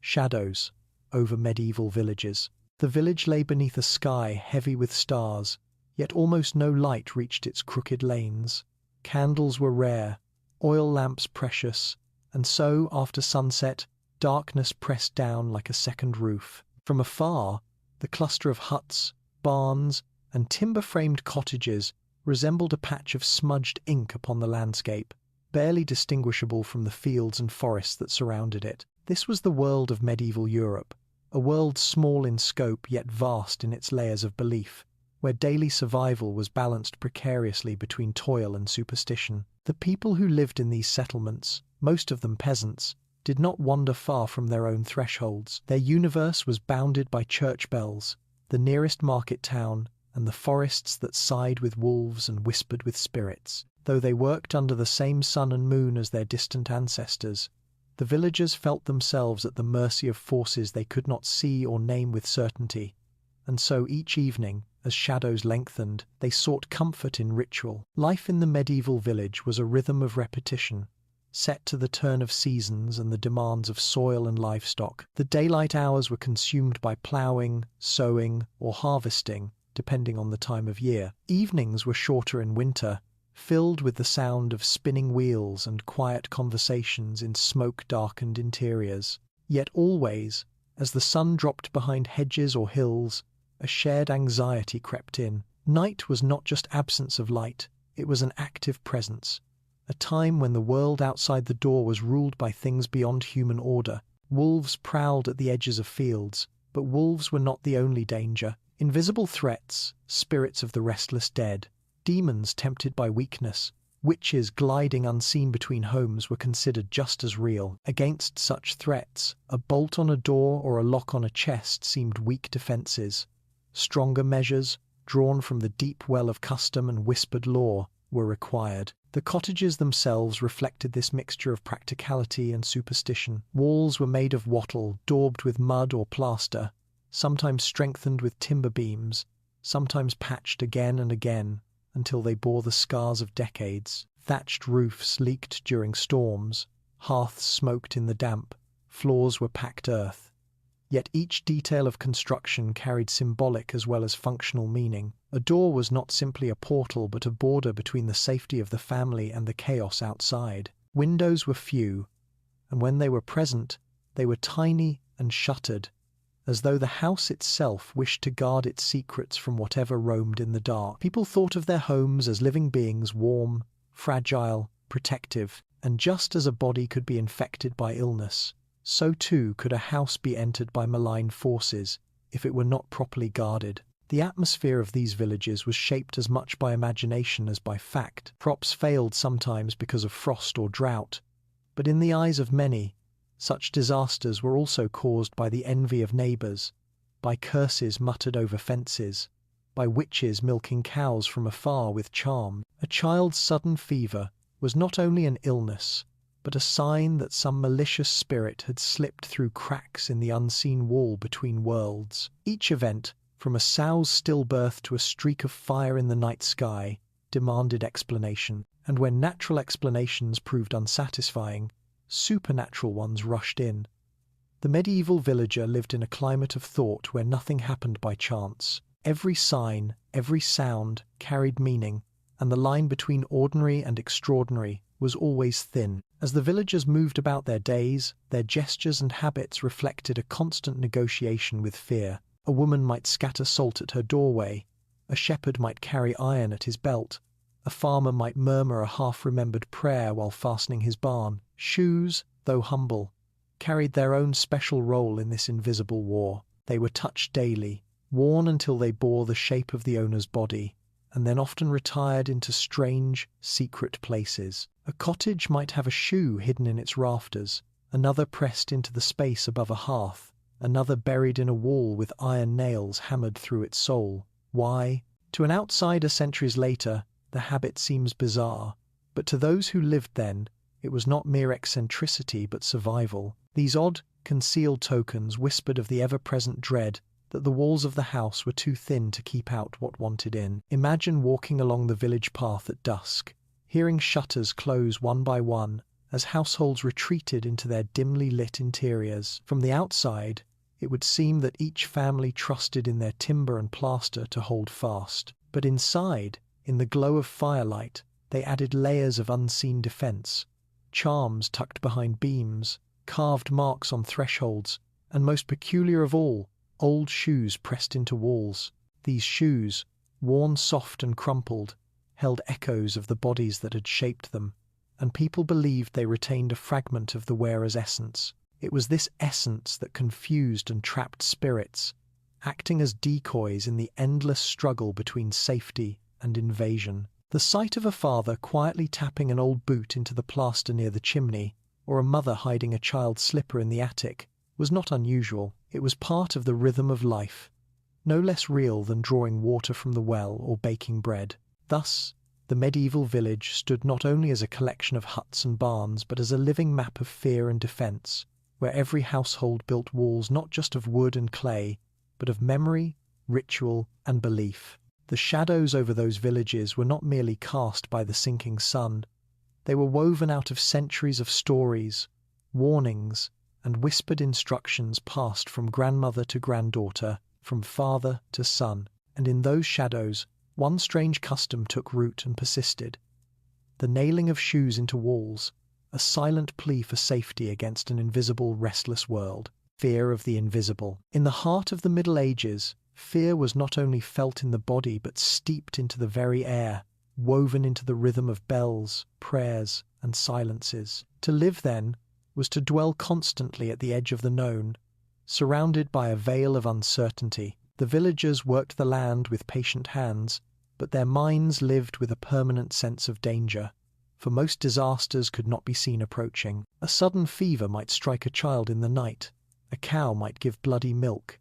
shadows over medieval villages. The village lay beneath a sky heavy with stars, yet almost no light reached its crooked lanes. Candles were rare, oil lamps precious, and so, after sunset, darkness pressed down like a second roof. From afar, the cluster of huts, barns, and timber-framed cottages resembled a patch of smudged ink upon the landscape, barely distinguishable from the fields and forests that surrounded it. This was the world of medieval Europe, a world small in scope yet vast in its layers of belief, where daily survival was balanced precariously between toil and superstition. The people who lived in these settlements, most of them peasants, did not wander far from their own thresholds. Their universe was bounded by church bells, the nearest market town, and the forests that sighed with wolves and whispered with spirits. Though they worked under the same sun and moon as their distant ancestors, the villagers felt themselves at the mercy of forces they could not see or name with certainty, and so each evening, as shadows lengthened, they sought comfort in ritual. Life in the medieval village was a rhythm of repetition, set to the turn of seasons and the demands of soil and livestock. The daylight hours were consumed by ploughing, sowing, or harvesting, depending on the time of year. Evenings were shorter in winter, filled with the sound of spinning wheels and quiet conversations in smoke-darkened interiors. Yet always, as the sun dropped behind hedges or hills, a shared anxiety crept in. Night was not just absence of light, it was an active presence, a time when the world outside the door was ruled by things beyond human order. Wolves prowled at the edges of fields, but wolves were not the only danger. Invisible threats, spirits of the restless dead, demons tempted by weakness, witches gliding unseen between homes were considered just as real. Against such threats, a bolt on a door or a lock on a chest seemed weak defenses. Stronger measures, drawn from the deep well of custom and whispered lore, were required. The cottages themselves reflected this mixture of practicality and superstition. Walls were made of wattle, daubed with mud or plaster, sometimes strengthened with timber beams, sometimes patched again and again, until they bore the scars of decades. Thatched roofs leaked during storms, hearths smoked in the damp, floors were packed earth. Yet each detail of construction carried symbolic as well as functional meaning. A door was not simply a portal but a border between the safety of the family and the chaos outside. Windows were few, and when they were present, they were tiny and shuttered, as though the house itself wished to guard its secrets from whatever roamed in the dark. People thought of their homes as living beings, warm, fragile, protective, and just as a body could be infected by illness, so too could a house be entered by malign forces if it were not properly guarded. The atmosphere of these villages was shaped as much by imagination as by fact. Crops failed sometimes because of frost or drought, but in the eyes of many, such disasters were also caused by the envy of neighbours, by curses muttered over fences, by witches milking cows from afar with charm. A child's sudden fever was not only an illness, but a sign that some malicious spirit had slipped through cracks in the unseen wall between worlds. Each event, from a sow's stillbirth to a streak of fire in the night sky, demanded explanation, and when natural explanations proved unsatisfying, supernatural ones rushed in. The medieval villager lived in a climate of thought where nothing happened by chance. Every sign, every sound carried meaning, and the line between ordinary and extraordinary was always thin. As the villagers moved about their days, their gestures and habits reflected a constant negotiation with fear. A woman might scatter salt at her doorway, a shepherd might carry iron at his belt, a farmer might murmur a half-remembered prayer while fastening his barn. Shoes, though humble, carried their own special role in this invisible war. They were touched daily, worn until they bore the shape of the owner's body, and then often retired into strange, secret places. A cottage might have a shoe hidden in its rafters, another pressed into the space above a hearth, another buried in a wall with iron nails hammered through its soul. Why? To an outsider centuries later, the habit seems bizarre, but to those who lived then, it was not mere eccentricity but survival. These odd, concealed tokens whispered of the ever-present dread that the walls of the house were too thin to keep out what wanted in. Imagine walking along the village path at dusk, hearing shutters close one by one as households retreated into their dimly lit interiors. From the outside, it would seem that each family trusted in their timber and plaster to hold fast. But inside, in the glow of firelight, they added layers of unseen defense, charms tucked behind beams, carved marks on thresholds, and most peculiar of all, old shoes pressed into walls. These shoes, worn soft and crumpled, held echoes of the bodies that had shaped them, and people believed they retained a fragment of the wearer's essence. It was this essence that confused and trapped spirits, acting as decoys in the endless struggle between safety and invasion. The sight of a father quietly tapping an old boot into the plaster near the chimney, or a mother hiding a child's slipper in the attic, was not unusual. It was part of the rhythm of life, no less real than drawing water from the well or baking bread. Thus, the medieval village stood not only as a collection of huts and barns, but as a living map of fear and defense, where every household built walls not just of wood and clay, but of memory, ritual, and belief. The shadows over those villages were not merely cast by the sinking sun. They were woven out of centuries of stories, warnings, and whispered instructions passed from grandmother to granddaughter, from father to son. And in those shadows, one strange custom took root and persisted: the nailing of shoes into walls, a silent plea for safety against an invisible, restless world. Fear of the invisible. In the heart of the Middle Ages, fear was not only felt in the body but steeped into the very air, woven into the rhythm of bells, prayers, and silences. To live, then, was to dwell constantly at the edge of the known, surrounded by a veil of uncertainty. The villagers worked the land with patient hands, but their minds lived with a permanent sense of danger, for most disasters could not be seen approaching. A sudden fever might strike a child in the night, a cow might give bloody milk,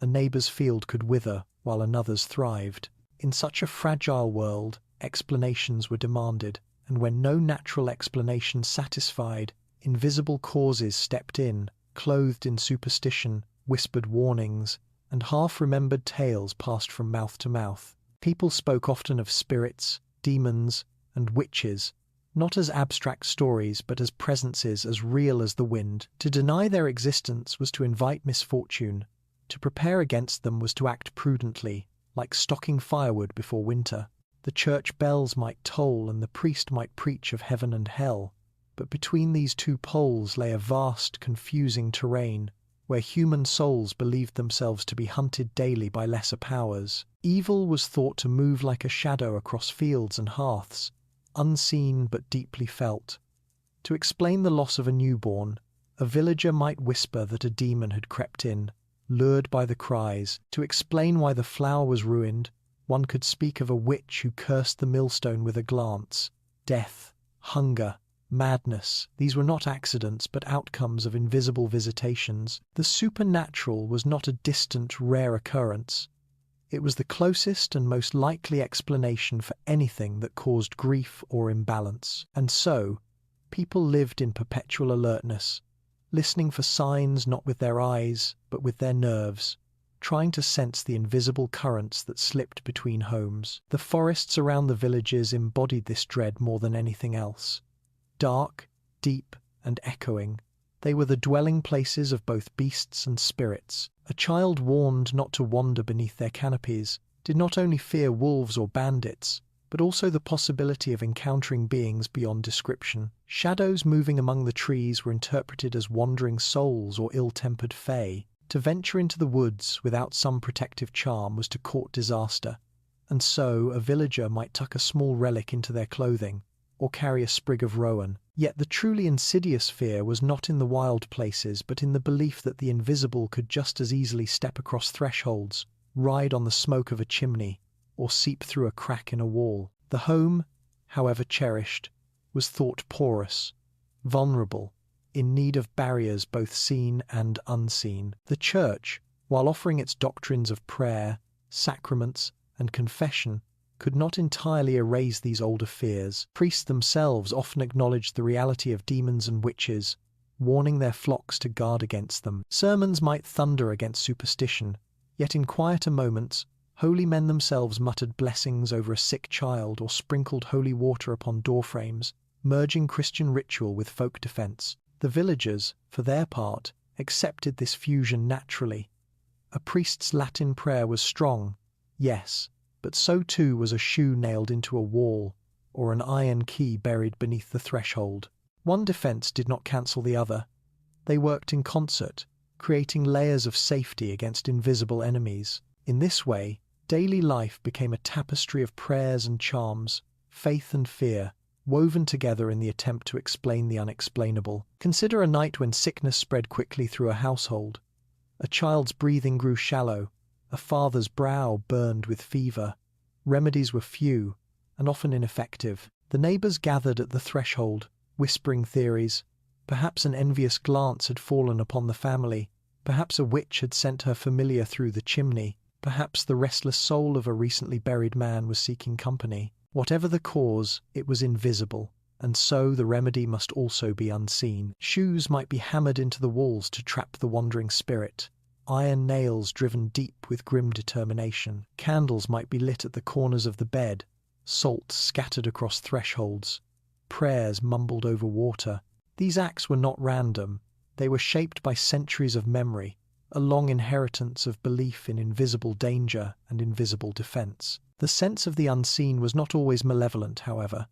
a neighbour's field could wither while another's thrived. In such a fragile world, explanations were demanded, and when no natural explanation satisfied, invisible causes stepped in, clothed in superstition, whispered warnings, and half-remembered tales passed from mouth to mouth. People spoke often of spirits, demons, and witches, not as abstract stories but as presences as real as the wind. To deny their existence was to invite misfortune. To prepare against them was to act prudently, like stocking firewood before winter. The church bells might toll and the priest might preach of heaven and hell, but between these two poles lay a vast, confusing terrain, where human souls believed themselves to be hunted daily by lesser powers. Evil was thought to move like a shadow across fields and hearths, unseen but deeply felt. To explain the loss of a newborn, a villager might whisper that a demon had crept in, lured by the cries. To explain why the flower was ruined, one could speak of a witch who cursed the millstone with a glance. Death, hunger, madness, these were not accidents but outcomes of invisible visitations. The supernatural was not a distant, rare occurrence. It was the closest and most likely explanation for anything that caused grief or imbalance. And so, people lived in perpetual alertness, listening for signs not with their eyes but with their nerves, trying to sense the invisible currents that slipped between homes. The forests around the villages embodied this dread more than anything else. Dark, deep, and echoing, they were the dwelling places of both beasts and spirits. A child warned not to wander beneath their canopies did not only fear wolves or bandits, but also the possibility of encountering beings beyond description. Shadows moving among the trees were interpreted as wandering souls or ill-tempered fae. To venture into the woods without some protective charm was to court disaster, and so a villager might tuck a small relic into their clothing, or carry a sprig of rowan. Yet the truly insidious fear was not in the wild places, but in the belief that the invisible could just as easily step across thresholds, ride on the smoke of a chimney, or seep through a crack in a wall. The home, however cherished, was thought porous, vulnerable, in need of barriers both seen and unseen. The church, while offering its doctrines of prayer, sacraments, and confession, could not entirely erase these older fears. Priests themselves often acknowledged the reality of demons and witches, warning their flocks to guard against them. Sermons might thunder against superstition, yet in quieter moments, holy men themselves muttered blessings over a sick child or sprinkled holy water upon doorframes, merging Christian ritual with folk defense. The villagers, for their part, accepted this fusion naturally. A priest's Latin prayer was strong, yes, but so too was a shoe nailed into a wall or an iron key buried beneath the threshold. One defense did not cancel the other. They worked in concert, creating layers of safety against invisible enemies. In this way, daily life became a tapestry of prayers and charms, faith and fear, woven together in the attempt to explain the unexplainable. Consider a night when sickness spread quickly through a household. A child's breathing grew shallow, a father's brow burned with fever. Remedies were few, and often ineffective. The neighbors gathered at the threshold, whispering theories. Perhaps an envious glance had fallen upon the family. Perhaps a witch had sent her familiar through the chimney. Perhaps the restless soul of a recently buried man was seeking company. Whatever the cause, it was invisible, and so the remedy must also be unseen. Shoes might be hammered into the walls to trap the wandering spirit. Iron nails driven deep with grim determination. Candles might be lit at the corners of the bed, salt scattered across thresholds, prayers mumbled over water. These acts were not random. They were shaped by centuries of memory, a long inheritance of belief in invisible danger and invisible defense. The sense of the unseen was not always malevolent, however.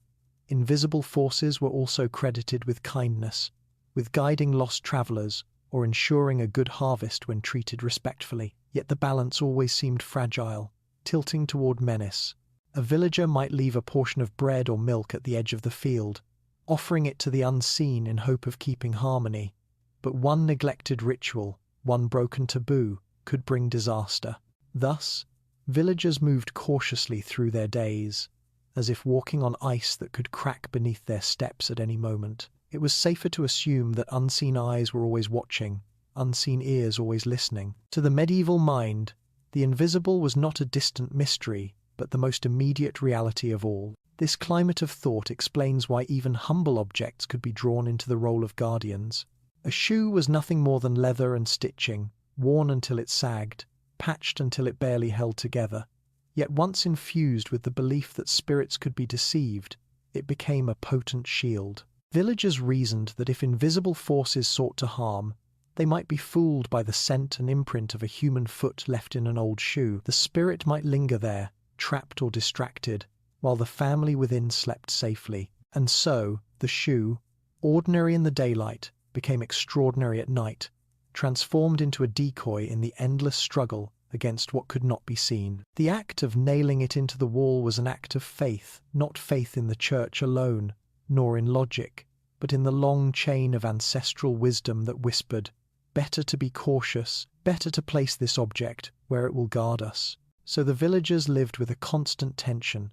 Invisible forces were also credited with kindness, with guiding lost travelers or ensuring a good harvest when treated respectfully. Yet the balance always seemed fragile, tilting toward menace. A villager might leave a portion of bread or milk at the edge of the field, offering it to the unseen in hope of keeping harmony. But one neglected ritual, one broken taboo, could bring disaster. Thus, villagers moved cautiously through their days, as if walking on ice that could crack beneath their steps at any moment. It was safer to assume that unseen eyes were always watching, unseen ears always listening. To the medieval mind, the invisible was not a distant mystery, but the most immediate reality of all. This climate of thought explains why even humble objects could be drawn into the role of guardians. A shoe was nothing more than leather and stitching, worn until it sagged, patched until it barely held together. Yet once infused with the belief that spirits could be deceived, it became a potent shield. Villagers reasoned that if invisible forces sought to harm, they might be fooled by the scent and imprint of a human foot left in an old shoe. The spirit might linger there, trapped or distracted, while the family within slept safely. And so, the shoe, ordinary in the daylight, became extraordinary at night, transformed into a decoy in the endless struggle against what could not be seen. The act of nailing it into the wall was an act of faith, not faith in the church alone, nor in logic, but in the long chain of ancestral wisdom that whispered, "Better to be cautious, better to place this object where it will guard us." So the villagers lived with a constant tension,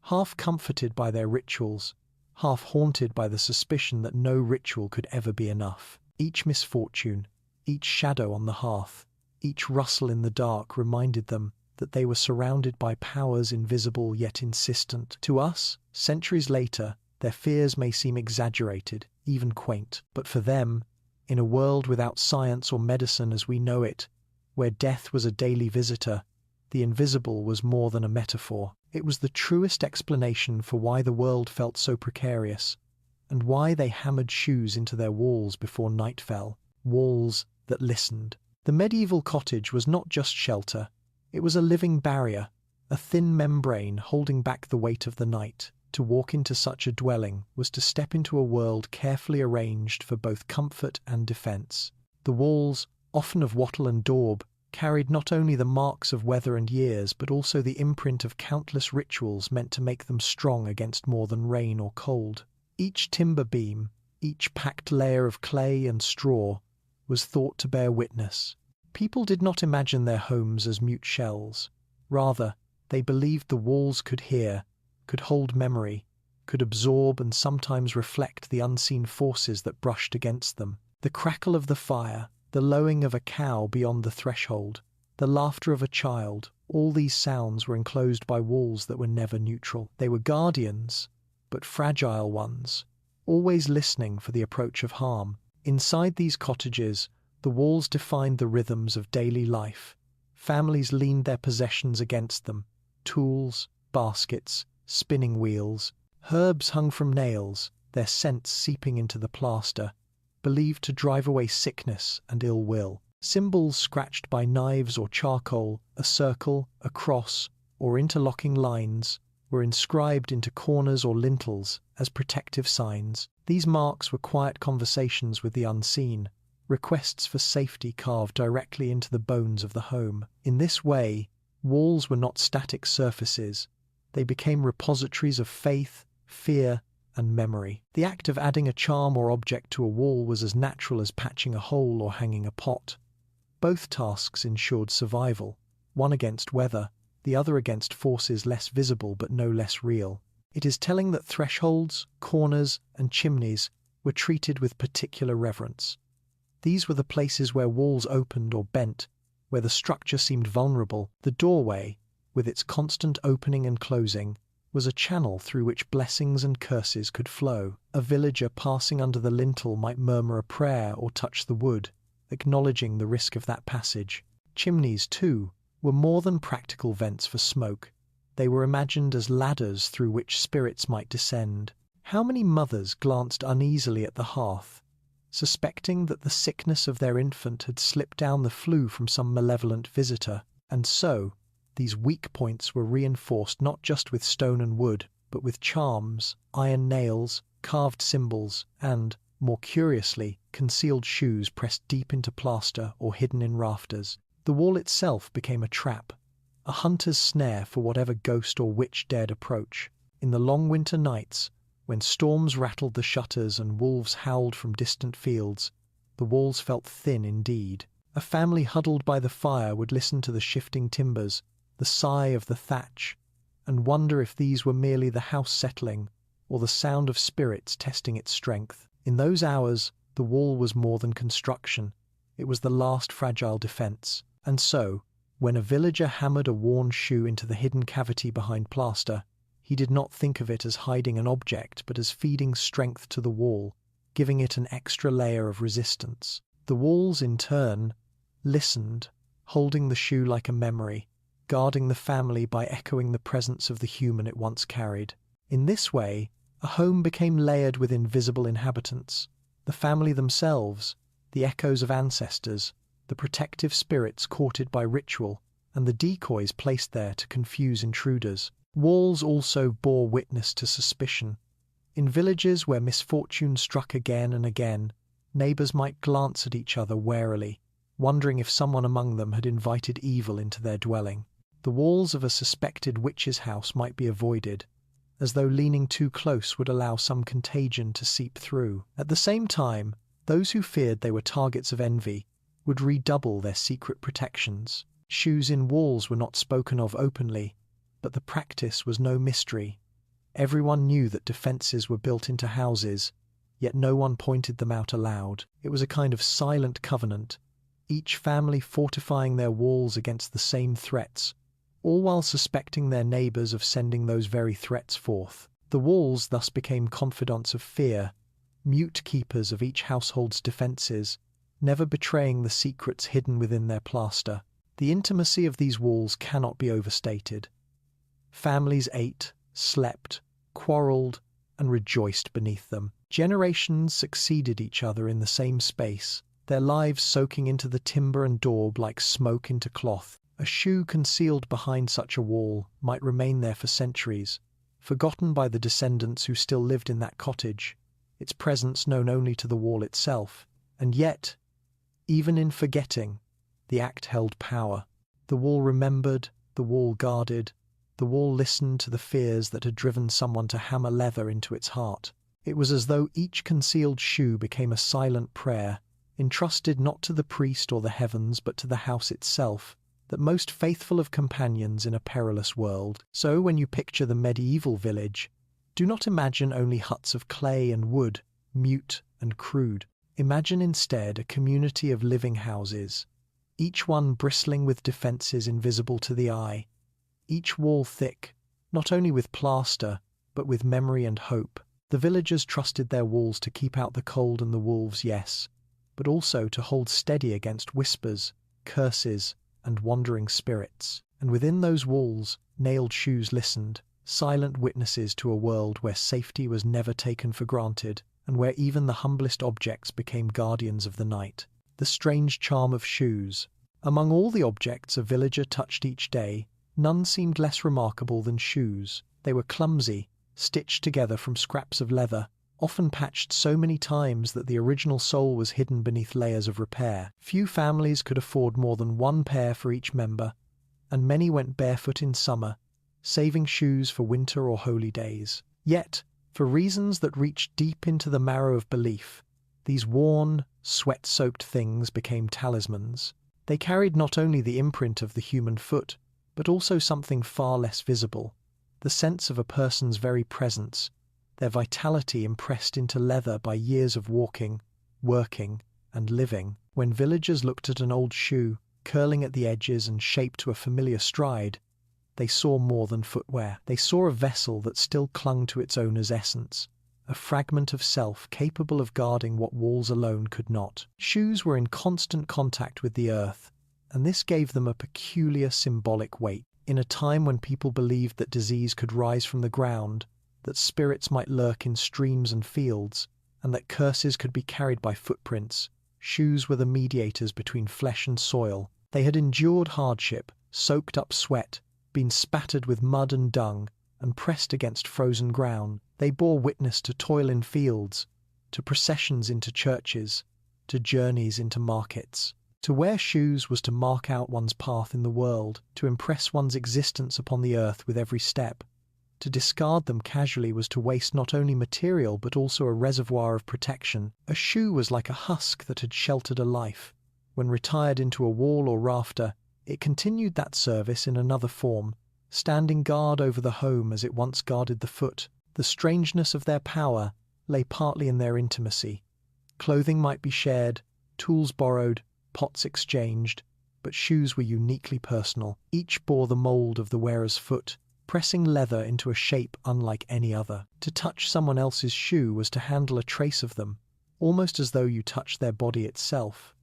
half comforted by their rituals, half haunted by the suspicion that no ritual could ever be enough. Each misfortune, each shadow on the hearth, each rustle in the dark reminded them that they were surrounded by powers invisible yet insistent. To us, centuries later, their fears may seem exaggerated, even quaint. But for them, in a world without science or medicine as we know it, where death was a daily visitor, the invisible was more than a metaphor. It was the truest explanation for why the world felt so precarious, and why they hammered shoes into their walls before night fell, walls that listened. The medieval cottage was not just shelter, it was a living barrier, a thin membrane holding back the weight of the night. To walk into such a dwelling was to step into a world carefully arranged for both comfort and defense. The walls, often of wattle and daub, carried not only the marks of weather and years, but also the imprint of countless rituals meant to make them strong against more than rain or cold. Each timber beam, each packed layer of clay and straw, was thought to bear witness. People did not imagine their homes as mute shells. Rather, they believed the walls could hear, could hold memory, could absorb and sometimes reflect the unseen forces that brushed against them. The crackle of the fire, the lowing of a cow beyond the threshold, the laughter of a child, all these sounds were enclosed by walls that were never neutral. They were guardians, but fragile ones, always listening for the approach of harm. Inside these cottages, the walls defined the rhythms of daily life. Families leaned their possessions against them, tools, baskets, spinning wheels. Herbs hung from nails, their scents seeping into the plaster, believed to drive away sickness and ill will. Symbols scratched by knives or charcoal, a circle, a cross, or interlocking lines, were inscribed into corners or lintels as protective signs. These marks were quiet conversations with the unseen, requests for safety carved directly into the bones of the home. In this way, walls were not static surfaces. They became repositories of faith, fear, and memory. The act of adding a charm or object to a wall was as natural as patching a hole or hanging a pot. Both tasks ensured survival, one against weather, the other against forces less visible but no less real. It is telling that thresholds, corners, and chimneys were treated with particular reverence. These were the places where walls opened or bent, where the structure seemed vulnerable. The doorway, with its constant opening and closing, was a channel through which blessings and curses could flow. A villager passing under the lintel might murmur a prayer or touch the wood, acknowledging the risk of that passage. Chimneys, too, were more than practical vents for smoke. They were imagined as ladders through which spirits might descend. How many mothers glanced uneasily at the hearth, suspecting that the sickness of their infant had slipped down the flue from some malevolent visitor? And so, these weak points were reinforced not just with stone and wood, but with charms, iron nails, carved symbols, and, more curiously, concealed shoes pressed deep into plaster or hidden in rafters. The wall itself became a trap, a hunter's snare for whatever ghost or witch dared approach. In the long winter nights, when storms rattled the shutters and wolves howled from distant fields, the walls felt thin indeed. A family huddled by the fire would listen to the shifting timbers, the sigh of the thatch, and wonder if these were merely the house settling or the sound of spirits testing its strength. In those hours, the wall was more than construction. It was the last fragile defense. And so, when a villager hammered a worn shoe into the hidden cavity behind plaster, he did not think of it as hiding an object, but as feeding strength to the wall, giving it an extra layer of resistance. The walls, in turn, listened, holding the shoe like a memory, guarding the family by echoing the presence of the human it once carried. In this way, a home became layered with invisible inhabitants, the family themselves, the echoes of ancestors, the protective spirits courted by ritual, and the decoys placed there to confuse intruders. Walls also bore witness to suspicion. In villages where misfortune struck again and again, neighbors might glance at each other warily, wondering if someone among them had invited evil into their dwelling. The walls of a suspected witch's house might be avoided, as though leaning too close would allow some contagion to seep through. At the same time, those who feared they were targets of envy would redouble their secret protections. Shoes in walls were not spoken of openly, but the practice was no mystery. Everyone knew that defences were built into houses, yet no one pointed them out aloud. It was a kind of silent covenant, each family fortifying their walls against the same threats, all while suspecting their neighbours of sending those very threats forth. The walls thus became confidants of fear, mute keepers of each household's defences, never betraying the secrets hidden within their plaster. The intimacy of these walls cannot be overstated. Families ate, slept, quarrelled, and rejoiced beneath them. Generations succeeded each other in the same space, their lives soaking into the timber and daub like smoke into cloth. A shoe concealed behind such a wall might remain there for centuries, forgotten by the descendants who still lived in that cottage, its presence known only to the wall itself. And yet, even in forgetting, the act held power. The wall remembered, the wall guarded, the wall listened to the fears that had driven someone to hammer leather into its heart. It was as though each concealed shoe became a silent prayer, entrusted not to the priest or the heavens but to the house itself, that most faithful of companions in a perilous world. So when you picture the medieval village, do not imagine only huts of clay and wood, mute and crude. Imagine instead a community of living houses, each one bristling with defences invisible to the eye, each wall thick, not only with plaster, but with memory and hope. The villagers trusted their walls to keep out the cold and the wolves, yes, but also to hold steady against whispers, curses, and wandering spirits. And within those walls, nailed shoes listened, silent witnesses to a world where safety was never taken for granted, and where even the humblest objects became guardians of the night. The strange charm of shoes. Among all the objects a villager touched each day, none seemed less remarkable than shoes. They were clumsy, stitched together from scraps of leather, often patched so many times that the original sole was hidden beneath layers of repair. Few families could afford more than one pair for each member, and many went barefoot in summer, saving shoes for winter or holy days. Yet, for reasons that reached deep into the marrow of belief, these worn, sweat-soaked things became talismans. They carried not only the imprint of the human foot, but also something far less visible, the sense of a person's very presence, their vitality impressed into leather by years of walking, working, and living. When villagers looked at an old shoe, curling at the edges and shaped to a familiar stride, they saw more than footwear. They saw a vessel that still clung to its owner's essence, a fragment of self capable of guarding what walls alone could not. Shoes were in constant contact with the earth, and this gave them a peculiar symbolic weight. In a time when people believed that disease could rise from the ground, that spirits might lurk in streams and fields, and that curses could be carried by footprints, shoes were the mediators between flesh and soil. They had endured hardship, soaked up sweat, been spattered with mud and dung, and pressed against frozen ground. They bore witness to toil in fields, to processions into churches, to journeys into markets. To wear shoes was to mark out one's path in the world, to impress one's existence upon the earth with every step. To discard them casually was to waste not only material but also a reservoir of protection. A shoe was like a husk that had sheltered a life. When retired into a wall or rafter, it continued that service in another form, standing guard over the home as it once guarded the foot. The strangeness of their power lay partly in their intimacy. Clothing might be shared, tools borrowed, pots exchanged, but shoes were uniquely personal. Each bore the mold of the wearer's foot, pressing leather into a shape unlike any other. To touch someone else's shoe was to handle a trace of them, almost as though you touched their body itself.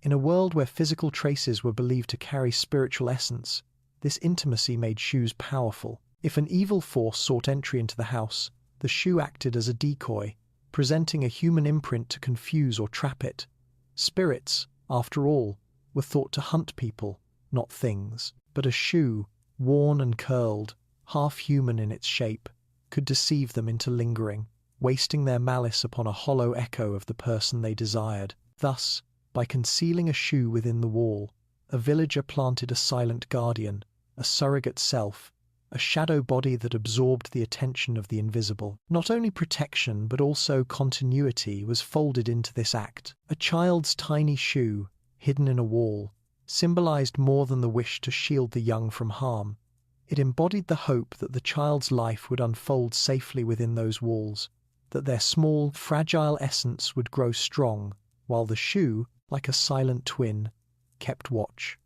In a world where physical traces were believed to carry spiritual essence, this intimacy made shoes powerful. If an evil force sought entry into the house, the shoe acted as a decoy, presenting a human imprint to confuse or trap it. Spirits, after all, were thought to hunt people, not things. But a shoe, worn and curled, half human in its shape, could deceive them into lingering, wasting their malice upon a hollow echo of the person they desired. Thus, by concealing a shoe within the wall, a villager planted a silent guardian, a surrogate self, a shadow body that absorbed the attention of the invisible. Not only protection but also continuity was folded into this act. A child's tiny shoe, hidden in a wall, symbolized more than the wish to shield the young from harm. It embodied the hope that the child's life would unfold safely within those walls, that their small, fragile essence would grow strong, while the shoe, like a silent twin, kept watch.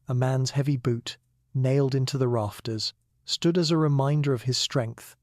A man's heavy boot, nailed into the rafters, stood as a reminder of his strength,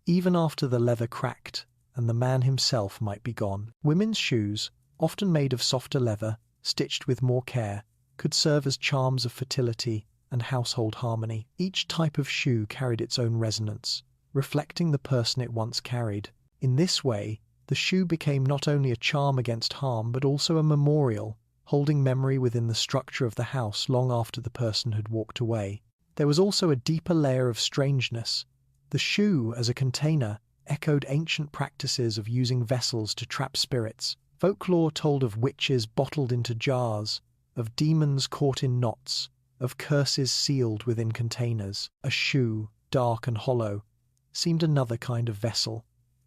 even after the leather cracked and the man himself might be gone. Women's shoes, often made of softer leather, stitched with more care, could serve as charms of fertility and household harmony. Each type of shoe carried its own resonance, reflecting the person it once carried. In this way, the shoe became not only a charm against harm but also a memorial, holding memory within the structure of the house long after the person had walked away. There was also a deeper layer of strangeness. The shoe, as a container, echoed ancient practices of using vessels to trap spirits. Folklore told of witches bottled into jars, of demons caught in knots, of curses sealed within containers. A shoe, dark and hollow, seemed another kind of vessel.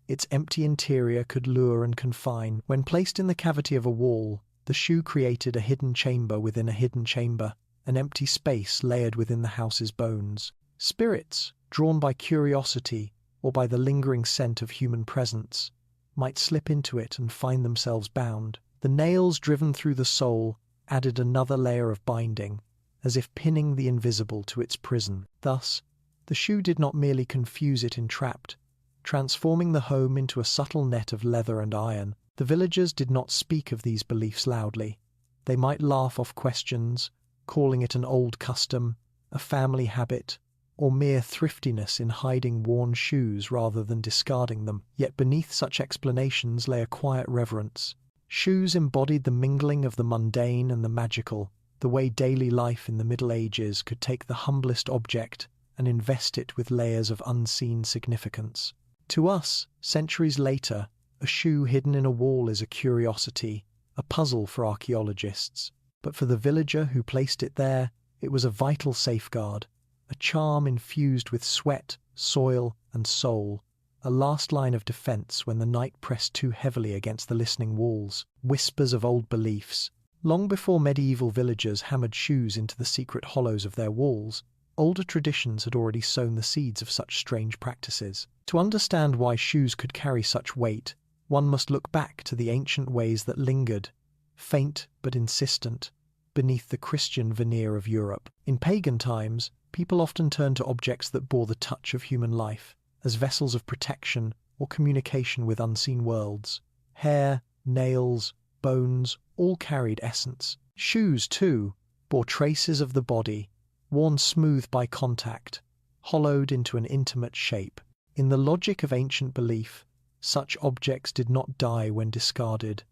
Its empty interior could lure and confine. When placed in the cavity of a wall, the shoe created a hidden chamber within a hidden chamber, an empty space layered within the house's bones. Spirits, drawn by curiosity or by the lingering scent of human presence, might slip into it and find themselves bound. The nails driven through the sole added another layer of binding, as if pinning the invisible to its prison. Thus, the shoe did not merely confuse it entrapped, transforming the home into a subtle net of leather and iron. The villagers did not speak of these beliefs loudly. They might laugh off questions, calling it an old custom, a family habit, or mere thriftiness in hiding worn shoes rather than discarding them. Yet beneath such explanations lay a quiet reverence. Shoes embodied the mingling of the mundane and the magical, the way daily life in the Middle Ages could take the humblest object and invest it with layers of unseen significance. To us, centuries later, a shoe hidden in a wall is a curiosity, a puzzle for archaeologists. But for the villager who placed it there, it was a vital safeguard, a charm infused with sweat, soil, and soul, a last line of defense when the night pressed too heavily against the listening walls. Whispers of old beliefs. Long before medieval villagers hammered shoes into the secret hollows of their walls, older traditions had already sown the seeds of such strange practices. To understand why shoes could carry such weight, one must look back to the ancient ways that lingered, faint but insistent, beneath the Christian veneer of Europe. In pagan times, people often turned to objects that bore the touch of human life, as vessels of protection or communication with unseen worlds. Hair, nails, bones, all carried essence. Shoes, too, bore traces of the body, worn smooth by contact, hollowed into an intimate shape. In the logic of ancient belief, such objects did not die when discarded.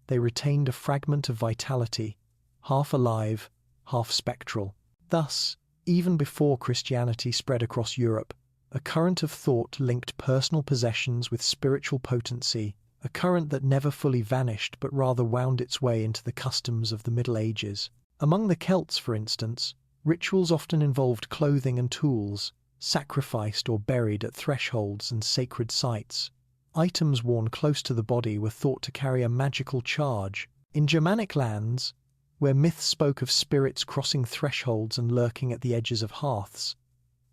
They retained a fragment of vitality, half alive, half spectral. Thus, even before Christianity spread across Europe, a current of thought linked personal possessions with spiritual potency, a current that never fully vanished but rather wound its way into the customs of the Middle Ages. Among the Celts, for instance, rituals often involved clothing and tools, sacrificed or buried at thresholds and sacred sites. Items worn close to the body were thought to carry a magical charge. In Germanic lands, where myths spoke of spirits crossing thresholds and lurking at the edges of hearths,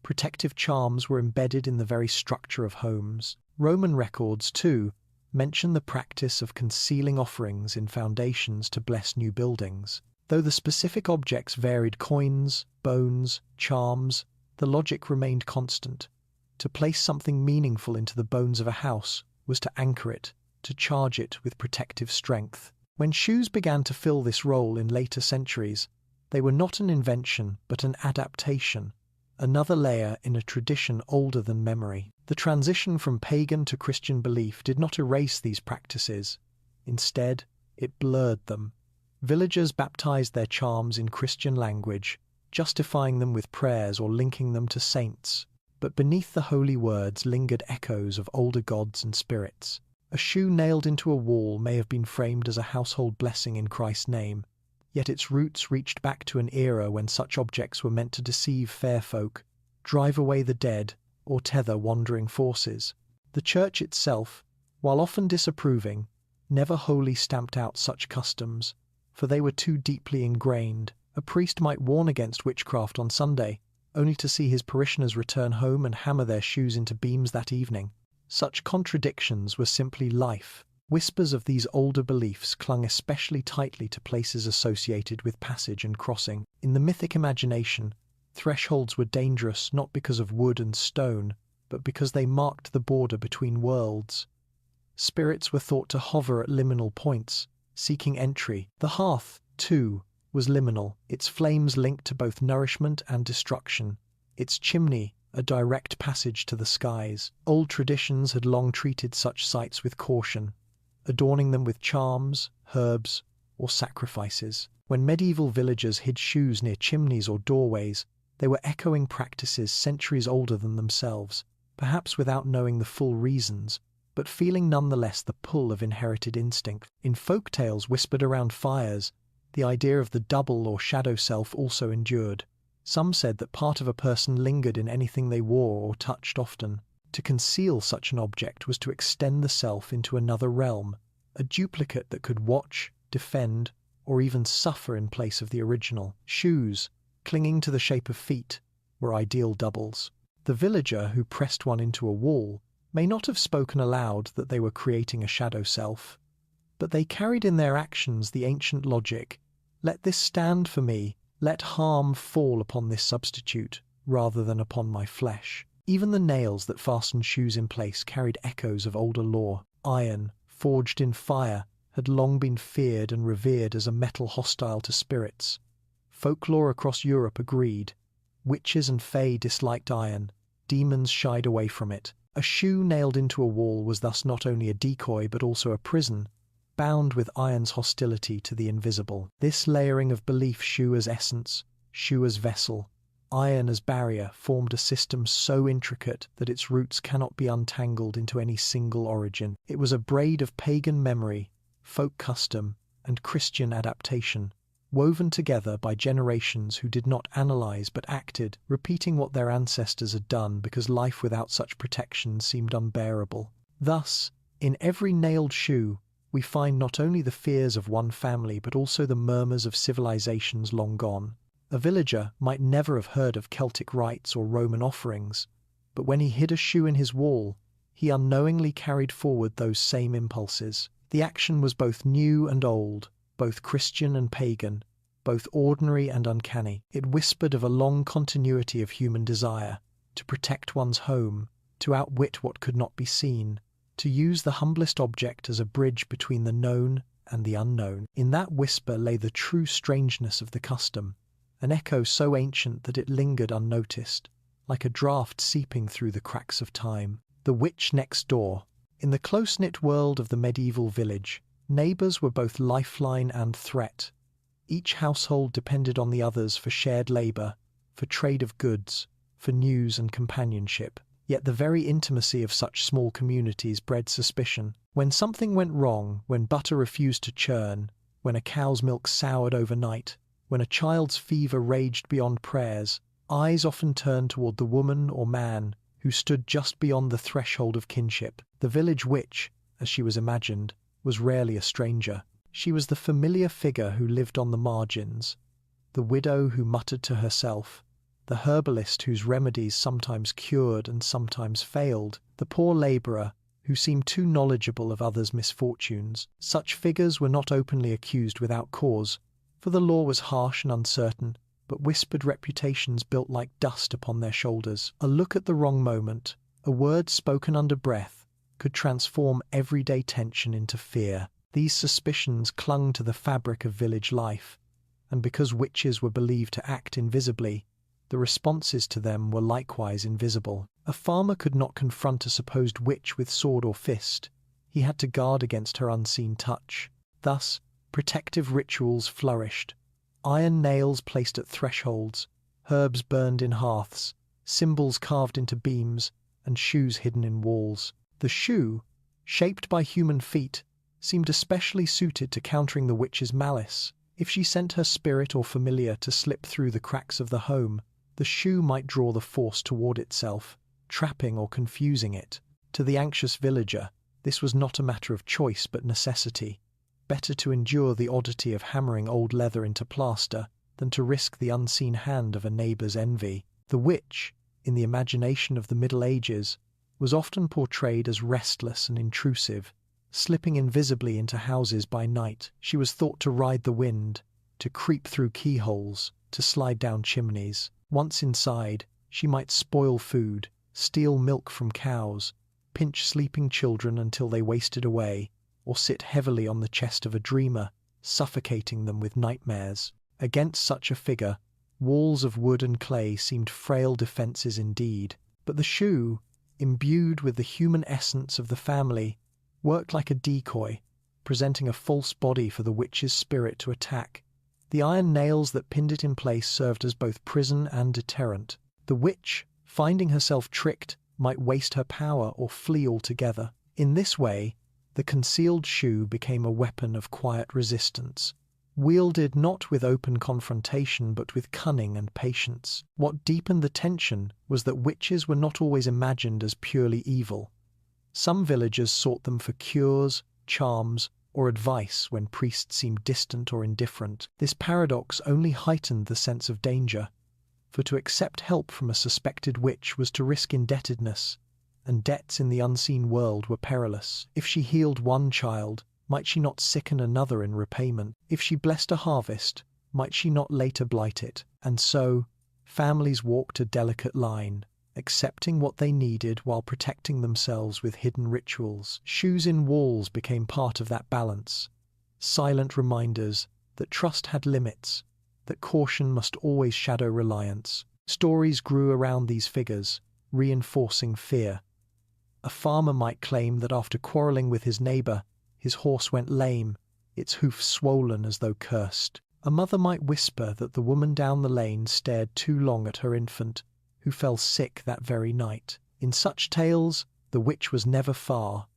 protective charms were embedded in the very structure of homes. Roman records, too, mention the practice of concealing offerings in foundations to bless new buildings. Though the specific objects varied, coins, bones, charms, the logic remained constant. To place something meaningful into the bones of a house was to anchor it, to charge it with protective strength. When shoes began to fill this role in later centuries, they were not an invention but an adaptation, another layer in a tradition older than memory. The transition from pagan to Christian belief did not erase these practices. Instead, it blurred them. Villagers baptized their charms in Christian language, justifying them with prayers or linking them to saints. But beneath the holy words lingered echoes of older gods and spirits. A shoe nailed into a wall may have been framed as a household blessing in Christ's name, yet its roots reached back to an era when such objects were meant to deceive fair folk, drive away the dead, or tether wandering forces. The Church itself, while often disapproving, never wholly stamped out such customs, for they were too deeply ingrained. A priest might warn against witchcraft on Sunday, only to see his parishioners return home and hammer their shoes into beams that evening. Such contradictions were simply life. Whispers of these older beliefs clung especially tightly to places associated with passage and crossing. In the mythic imagination, thresholds were dangerous not because of wood and stone, but because they marked the border between worlds. Spirits were thought to hover at liminal points, seeking entry. The hearth, too, was liminal, its flames linked to both nourishment and destruction, its chimney a direct passage to the skies. Old traditions had long treated such sites with caution, adorning them with charms, herbs, or sacrifices. When medieval villagers hid shoes near chimneys or doorways, they were echoing practices centuries older than themselves, perhaps without knowing the full reasons, but feeling nonetheless the pull of inherited instinct. In folk tales whispered around fires, the idea of the double or shadow self also endured. Some said that part of a person lingered in anything they wore or touched often. To conceal such an object was to extend the self into another realm, a duplicate that could watch, defend, or even suffer in place of the original. Shoes, clinging to the shape of feet, were ideal doubles. The villager who pressed one into a wall may not have spoken aloud that they were creating a shadow self, but they carried in their actions the ancient logic: let this stand for me, let harm fall upon this substitute, rather than upon my flesh. Even the nails that fastened shoes in place carried echoes of older lore. Iron, forged in fire, had long been feared and revered as a metal hostile to spirits. Folklore across Europe agreed. Witches and fae disliked iron. Demons shied away from it. A shoe nailed into a wall was thus not only a decoy but also a prison, bound with iron's hostility to the invisible. This layering of belief, shoe as essence, shoe as vessel, iron as barrier, formed a system so intricate that its roots cannot be untangled into any single origin. It was a braid of pagan memory, folk custom, and Christian adaptation, woven together by generations who did not analyze but acted, repeating what their ancestors had done because life without such protection seemed unbearable. Thus, in every nailed shoe, we find not only the fears of one family but also the murmurs of civilizations long gone. A villager might never have heard of Celtic rites or Roman offerings, but when he hid a shoe in his wall, he unknowingly carried forward those same impulses. The action was both new and old, both Christian and pagan, both ordinary and uncanny. It whispered of a long continuity of human desire, to protect one's home, to outwit what could not be seen, to use the humblest object as a bridge between the known and the unknown. In that whisper lay the true strangeness of the custom, an echo so ancient that it lingered unnoticed, like a draught seeping through the cracks of time. The witch next door. In the close-knit world of the medieval village, neighbours were both lifeline and threat. Each household depended on the others for shared labour, for trade of goods, for news and companionship. Yet the very intimacy of such small communities bred suspicion. When something went wrong, when butter refused to churn, when a cow's milk soured overnight, when a child's fever raged beyond prayers, eyes often turned toward the woman or man who stood just beyond the threshold of kinship. The village witch, as she was imagined, was rarely a stranger. She was the familiar figure who lived on the margins, the widow who muttered to herself, the herbalist whose remedies sometimes cured and sometimes failed, the poor labourer who seemed too knowledgeable of others' misfortunes. Such figures were not openly accused without cause, for the law was harsh and uncertain, but whispered reputations built like dust upon their shoulders. A look at the wrong moment, a word spoken under breath, could transform everyday tension into fear. These suspicions clung to the fabric of village life, and because witches were believed to act invisibly, the responses to them were likewise invisible. A farmer could not confront a supposed witch with sword or fist. He had to guard against her unseen touch. Thus, protective rituals flourished. Iron nails placed at thresholds, herbs burned in hearths, symbols carved into beams, and shoes hidden in walls. The shoe, shaped by human feet, seemed especially suited to countering the witch's malice. If she sent her spirit or familiar to slip through the cracks of the home, the shoe might draw the force toward itself, trapping or confusing it. To the anxious villager, this was not a matter of choice but necessity. Better to endure the oddity of hammering old leather into plaster than to risk the unseen hand of a neighbour's envy. The witch, in the imagination of the Middle Ages, was often portrayed as restless and intrusive, slipping invisibly into houses by night. She was thought to ride the wind, to creep through keyholes, to slide down chimneys. Once inside, she might spoil food, steal milk from cows, pinch sleeping children until they wasted away, or sit heavily on the chest of a dreamer, suffocating them with nightmares. Against such a figure, walls of wood and clay seemed frail defences indeed. But the shoe, imbued with the human essence of the family, worked like a decoy, presenting a false body for the witch's spirit to attack. The iron nails that pinned it in place served as both prison and deterrent. The witch, finding herself tricked, might waste her power or flee altogether. In this way, the concealed shoe became a weapon of quiet resistance, wielded not with open confrontation but with cunning and patience. What deepened the tension was that witches were not always imagined as purely evil. Some villagers sought them for cures, charms, or advice when priests seemed distant or indifferent. This paradox only heightened the sense of danger, for to accept help from a suspected witch was to risk indebtedness, and debts in the unseen world were perilous. If she healed one child, might she not sicken another in repayment? If she blessed a harvest, might she not later blight it? And so, families walked a delicate line, accepting what they needed while protecting themselves with hidden rituals. Shoes in walls became part of that balance, silent reminders that trust had limits, that caution must always shadow reliance. Stories grew around these figures, reinforcing fear. A farmer might claim that after quarreling with his neighbor, his horse went lame, its hoofs swollen as though cursed. A mother might whisper that the woman down the lane stared too long at her infant, who fell sick that very night. In such tales, the witch was never far.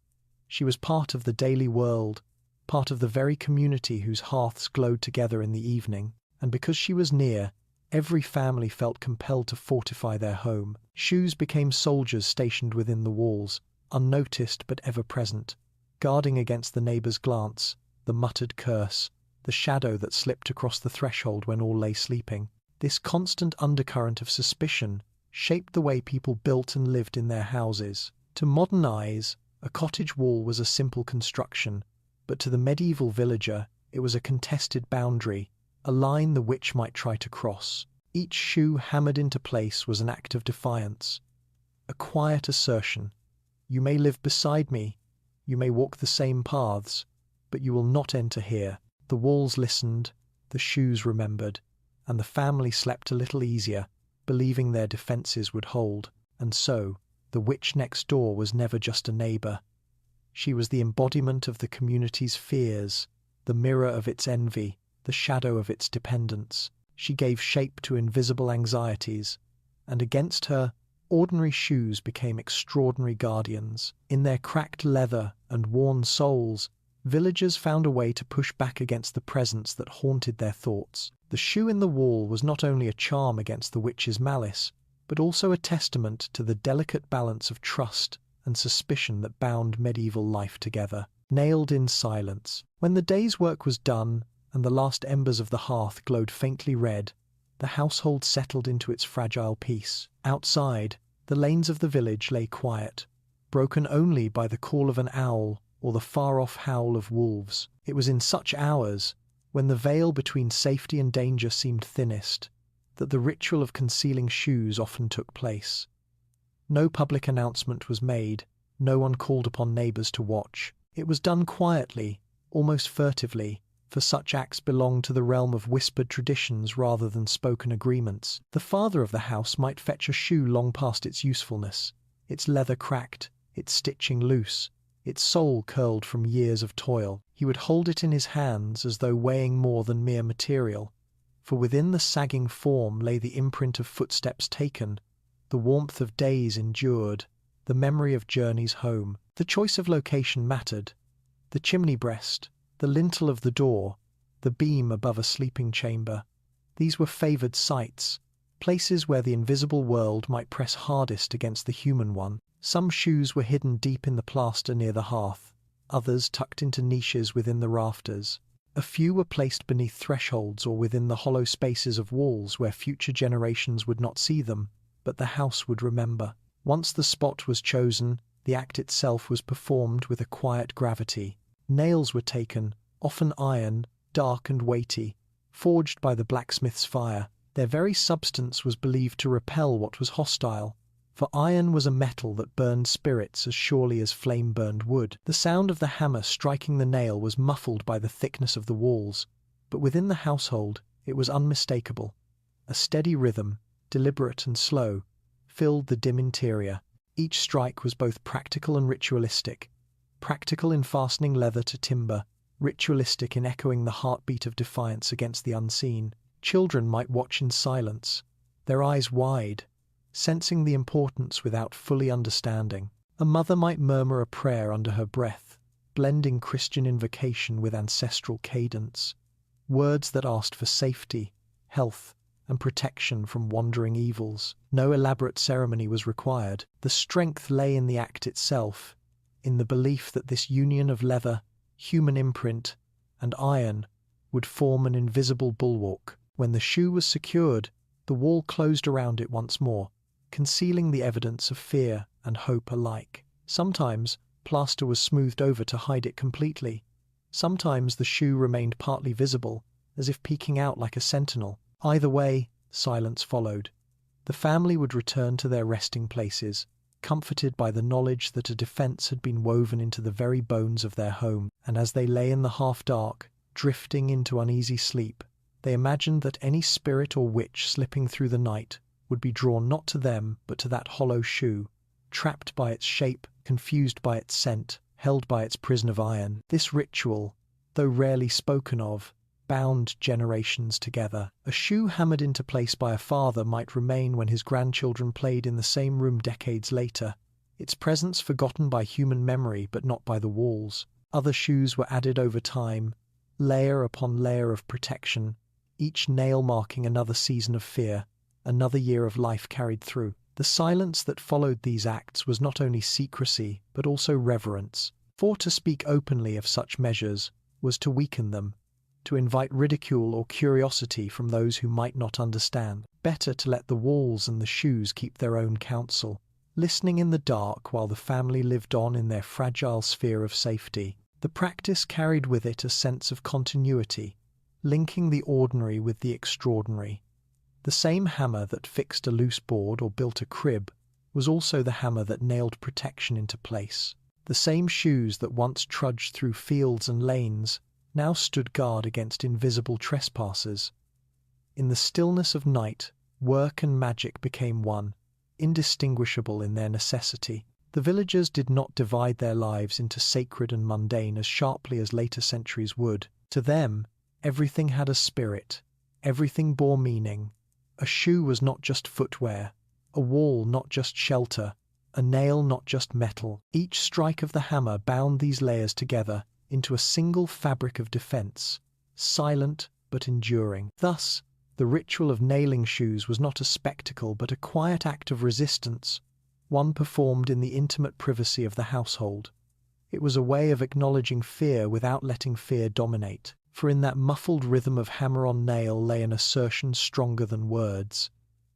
She was part of the daily world, part of the very community whose hearths glowed together in the evening, and because she was near, every family felt compelled to fortify their home. Shoes became soldiers stationed within the walls, unnoticed but ever present, guarding against the neighbor's glance, the muttered curse, the shadow that slipped across the threshold when all lay sleeping. This constant undercurrent of suspicion shaped the way people built and lived in their houses. To modern eyes, a cottage wall was a simple construction, but to the medieval villager, it was a contested boundary, a line the witch might try to cross. Each shoe hammered into place was an act of defiance, a quiet assertion. You may live beside me, you may walk the same paths, but you will not enter here. The walls listened, the shoes remembered, and the family slept a little easier, believing their defenses would hold. And so, the witch next door was never just a neighbor. She was the embodiment of the community's fears, the mirror of its envy, the shadow of its dependence. She gave shape to invisible anxieties, and against her, ordinary shoes became extraordinary guardians. In their cracked leather and worn soles, villagers found a way to push back against the presence that haunted their thoughts. The shoe in the wall was not only a charm against the witch's malice, but also a testament to the delicate balance of trust and suspicion that bound medieval life together. Nailed in silence. When the day's work was done, and the last embers of the hearth glowed faintly red, the household settled into its fragile peace. Outside, the lanes of the village lay quiet, broken only by the call of an owl or the far-off howl of wolves. It was in such hours, when the veil between safety and danger seemed thinnest, that the ritual of concealing shoes often took place. No public announcement was made, no one called upon neighbors to watch. It was done quietly, almost furtively, for such acts belonged to the realm of whispered traditions rather than spoken agreements. The father of the house might fetch a shoe long past its usefulness, its leather cracked, its stitching loose, its sole curled from years of toil. He would hold it in his hands as though weighing more than mere material, for within the sagging form lay the imprint of footsteps taken, the warmth of days endured, the memory of journeys home. The choice of location mattered. The chimney breast, the lintel of the door, the beam above a sleeping chamber. These were favoured sites, places where the invisible world might press hardest against the human one. Some shoes were hidden deep in the plaster near the hearth, others tucked into niches within the rafters. A few were placed beneath thresholds or within the hollow spaces of walls where future generations would not see them, but the house would remember. Once the spot was chosen, the act itself was performed with a quiet gravity. Nails were taken, often iron, dark and weighty, forged by the blacksmith's fire. Their very substance was believed to repel what was hostile, for iron was a metal that burned spirits as surely as flame burned wood. The sound of the hammer striking the nail was muffled by the thickness of the walls, but within the household it was unmistakable. A steady rhythm, deliberate and slow, filled the dim interior. Each strike was both practical and ritualistic. Practical in fastening leather to timber, ritualistic in echoing the heartbeat of defiance against the unseen. Children might watch in silence, their eyes wide, sensing the importance without fully understanding. A mother might murmur a prayer under her breath, blending Christian invocation with ancestral cadence, words that asked for safety, health, and protection from wandering evils. No elaborate ceremony was required. The strength lay in the act itself, in the belief that this union of leather, human imprint, and iron would form an invisible bulwark. When the shoe was secured, the wall closed around it once more, concealing the evidence of fear and hope alike. Sometimes plaster was smoothed over to hide it completely. Sometimes the shoe remained partly visible, as if peeking out like a sentinel. Either way, silence followed. The family would return to their resting places, comforted by the knowledge that a defense had been woven into the very bones of their home. And as they lay in the half-dark, drifting into uneasy sleep, they imagined that any spirit or witch slipping through the night would be drawn not to them but to that hollow shoe, trapped by its shape, confused by its scent, held by its prison of iron. This ritual, though rarely spoken of, bound generations together. A shoe hammered into place by a father might remain when his grandchildren played in the same room decades later, its presence forgotten by human memory but not by the walls. Other shoes were added over time, layer upon layer of protection, each nail marking another season of fear, another year of life carried through. The silence that followed these acts was not only secrecy but also reverence, for to speak openly of such measures was to weaken them, to invite ridicule or curiosity from those who might not understand. Better to let the walls and the shoes keep their own counsel, listening in the dark while the family lived on in their fragile sphere of safety. The practice carried with it a sense of continuity, linking the ordinary with the extraordinary. The same hammer that fixed a loose board or built a crib was also the hammer that nailed protection into place. The same shoes that once trudged through fields and lanes now stood guard against invisible trespassers. In the stillness of night, work and magic became one, indistinguishable in their necessity. The villagers did not divide their lives into sacred and mundane as sharply as later centuries would. To them, everything had a spirit, everything bore meaning. A shoe was not just footwear, a wall not just shelter, a nail not just metal. Each strike of the hammer bound these layers together into a single fabric of defense, silent but enduring. Thus, the ritual of nailing shoes was not a spectacle but a quiet act of resistance, one performed in the intimate privacy of the household. It was a way of acknowledging fear without letting fear dominate, for in that muffled rhythm of hammer on nail lay an assertion stronger than words.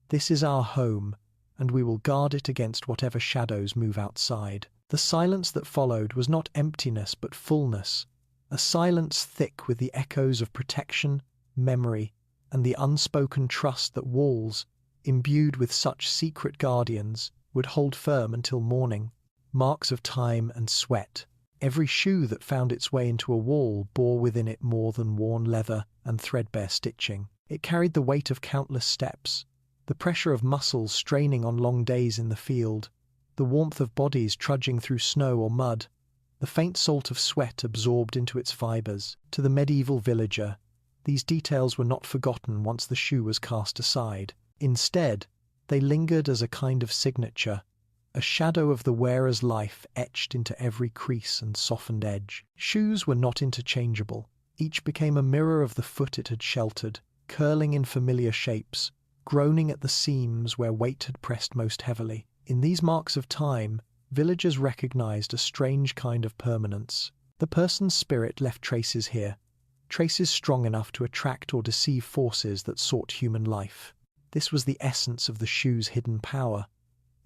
This is our home, and we will guard it against whatever shadows move outside. The silence that followed was not emptiness but fullness, a silence thick with the echoes of protection, memory, and the unspoken trust that walls, imbued with such secret guardians, would hold firm until morning. Marks of time and sweat. Every shoe that found its way into a wall bore within it more than worn leather and threadbare stitching. It carried the weight of countless steps, the pressure of muscles straining on long days in the field, the warmth of bodies trudging through snow or mud, the faint salt of sweat absorbed into its fibers. To the medieval villager, these details were not forgotten once the shoe was cast aside. Instead, they lingered as a kind of signature, a shadow of the wearer's life etched into every crease and softened edge. Shoes were not interchangeable. Each became a mirror of the foot it had sheltered, curling in familiar shapes, groaning at the seams where weight had pressed most heavily. In these marks of time, villagers recognized a strange kind of permanence. The person's spirit left traces here, traces strong enough to attract or deceive forces that sought human life. This was the essence of the shoe's hidden power.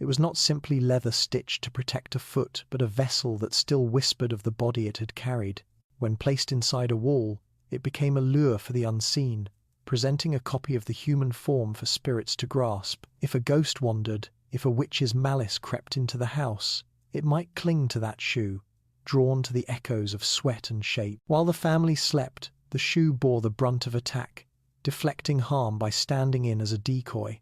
It was not simply leather stitched to protect a foot, but a vessel that still whispered of the body it had carried. When placed inside a wall, it became a lure for the unseen, presenting a copy of the human form for spirits to grasp. If a ghost wandered, if a witch's malice crept into the house, it might cling to that shoe, drawn to the echoes of sweat and shape. While the family slept, the shoe bore the brunt of attack, deflecting harm by standing in as a decoy.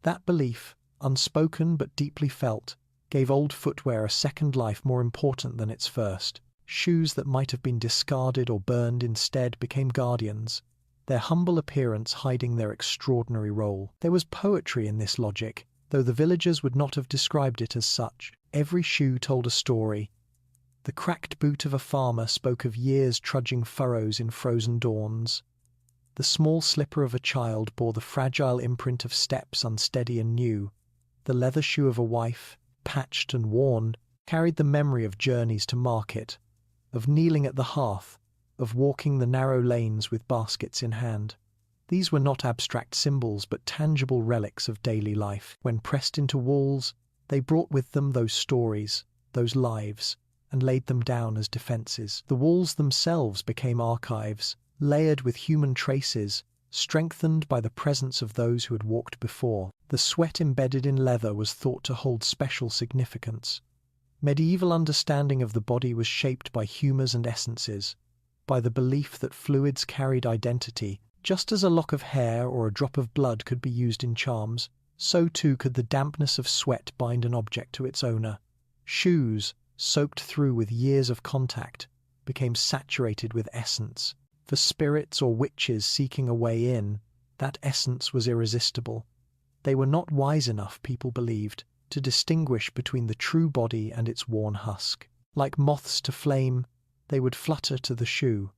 That belief, unspoken but deeply felt, gave old footwear a second life more important than its first. Shoes that might have been discarded or burned instead became guardians, their humble appearance hiding their extraordinary role. There was poetry in this logic, though the villagers would not have described it as such. Every shoe told a story. The cracked boot of a farmer spoke of years trudging furrows in frozen dawns. The small slipper of a child bore the fragile imprint of steps unsteady and new. The leather shoe of a wife, patched and worn, carried the memory of journeys to market, of kneeling at the hearth, of walking the narrow lanes with baskets in hand. These were not abstract symbols but tangible relics of daily life. When pressed into walls, they brought with them those stories, those lives, and laid them down as defenses. The walls themselves became archives, layered with human traces, strengthened by the presence of those who had walked before. The sweat embedded in leather was thought to hold special significance. Medieval understanding of the body was shaped by humours and essences, by the belief that fluids carried identity. Just as a lock of hair or a drop of blood could be used in charms, so too could the dampness of sweat bind an object to its owner. Shoes, soaked through with years of contact, became saturated with essence. For spirits or witches seeking a way in, that essence was irresistible. They were not wise enough, people believed, to distinguish between the true body and its worn husk. Like moths to flame, they would flutter to the shoe,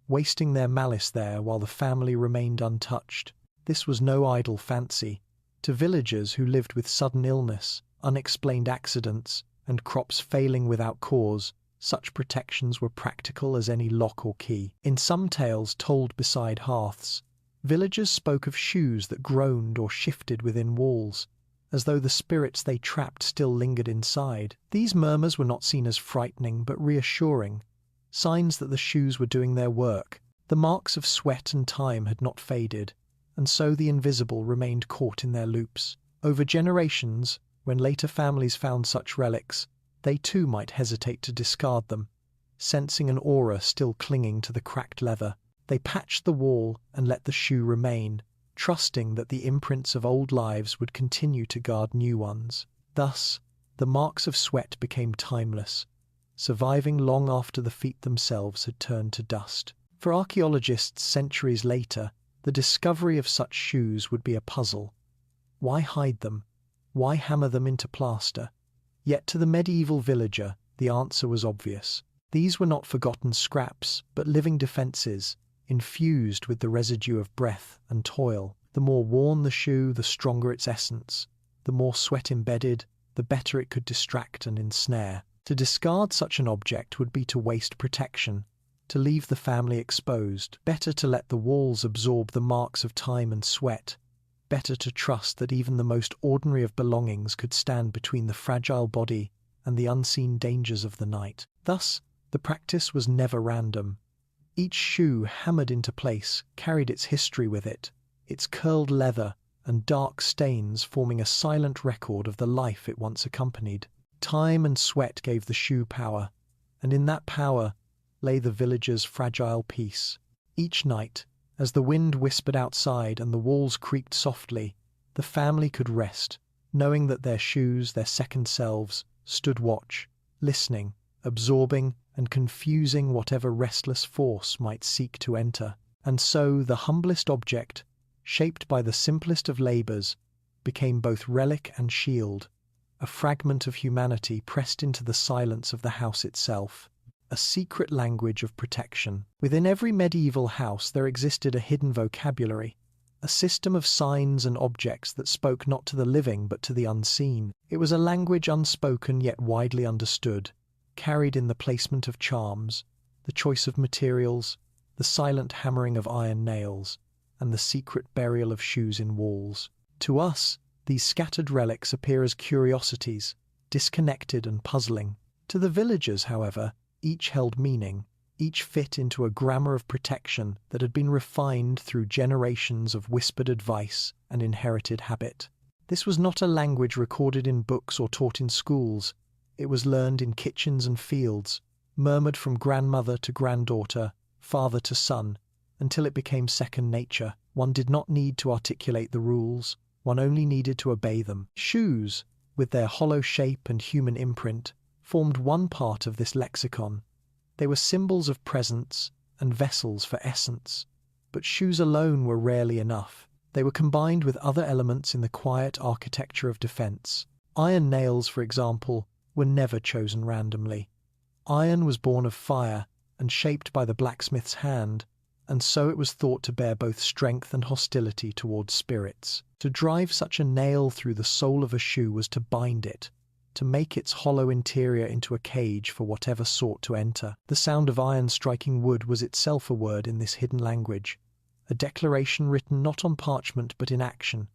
wasting their malice there while the family remained untouched. This was no idle fancy. To villagers who lived with sudden illness, unexplained accidents, and crops failing without cause, such protections were practical as any lock or key. In some tales told beside hearths, villagers spoke of shoes that groaned or shifted within walls, as though the spirits they trapped still lingered inside. These murmurs were not seen as frightening but reassuring, signs that the shoes were doing their work. The marks of sweat and time had not faded, and so the invisible remained caught in their loops. Over generations, when later families found such relics, they too might hesitate to discard them, sensing an aura still clinging to the cracked leather. They patched the wall and let the shoe remain, trusting that the imprints of old lives would continue to guard new ones. Thus, the marks of sweat became timeless, surviving long after the feet themselves had turned to dust. For archaeologists centuries later, the discovery of such shoes would be a puzzle. Why hide them? Why hammer them into plaster? Yet to the medieval villager, the answer was obvious. These were not forgotten scraps, but living defences, infused with the residue of breath and toil. The more worn the shoe, the stronger its essence. The more sweat embedded, the better it could distract and ensnare. To discard such an object would be to waste protection, to leave the family exposed. Better to let the walls absorb the marks of time and sweat. Better to trust that even the most ordinary of belongings could stand between the fragile body and the unseen dangers of the night. Thus, the practice was never random. Each shoe hammered into place carried its history with it, its curled leather and dark stains forming a silent record of the life it once accompanied. Time and sweat gave the shoe power, and in that power lay the villager's fragile peace. Each night, as the wind whispered outside and the walls creaked softly, the family could rest, knowing that their shoes, their second selves, stood watch, listening, absorbing and confusing whatever restless force might seek to enter. And so the humblest object, shaped by the simplest of labours, became both relic and shield, a fragment of humanity pressed into the silence of the house itself, a secret language of protection. Within every medieval house there existed a hidden vocabulary, a system of signs and objects that spoke not to the living but to the unseen. It was a language unspoken yet widely understood, carried in the placement of charms, the choice of materials, the silent hammering of iron nails, and the secret burial of shoes in walls. To us, these scattered relics appear as curiosities, disconnected and puzzling. To the villagers, however, each held meaning, each fit into a grammar of protection that had been refined through generations of whispered advice and inherited habit. This was not a language recorded in books or taught in schools. It was learned in kitchens and fields, murmured from grandmother to granddaughter, father to son, until it became second nature. One did not need to articulate the rules, one only needed to obey them. Shoes, with their hollow shape and human imprint, formed one part of this lexicon. They were symbols of presence and vessels for essence. But shoes alone were rarely enough. They were combined with other elements in the quiet architecture of defense. Iron nails, for example, were never chosen randomly. Iron was born of fire and shaped by the blacksmith's hand, and so it was thought to bear both strength and hostility towards spirits. To drive such a nail through the sole of a shoe was to bind it, to make its hollow interior into a cage for whatever sought to enter. The sound of iron striking wood was itself a word in this hidden language, a declaration written not on parchment but in action.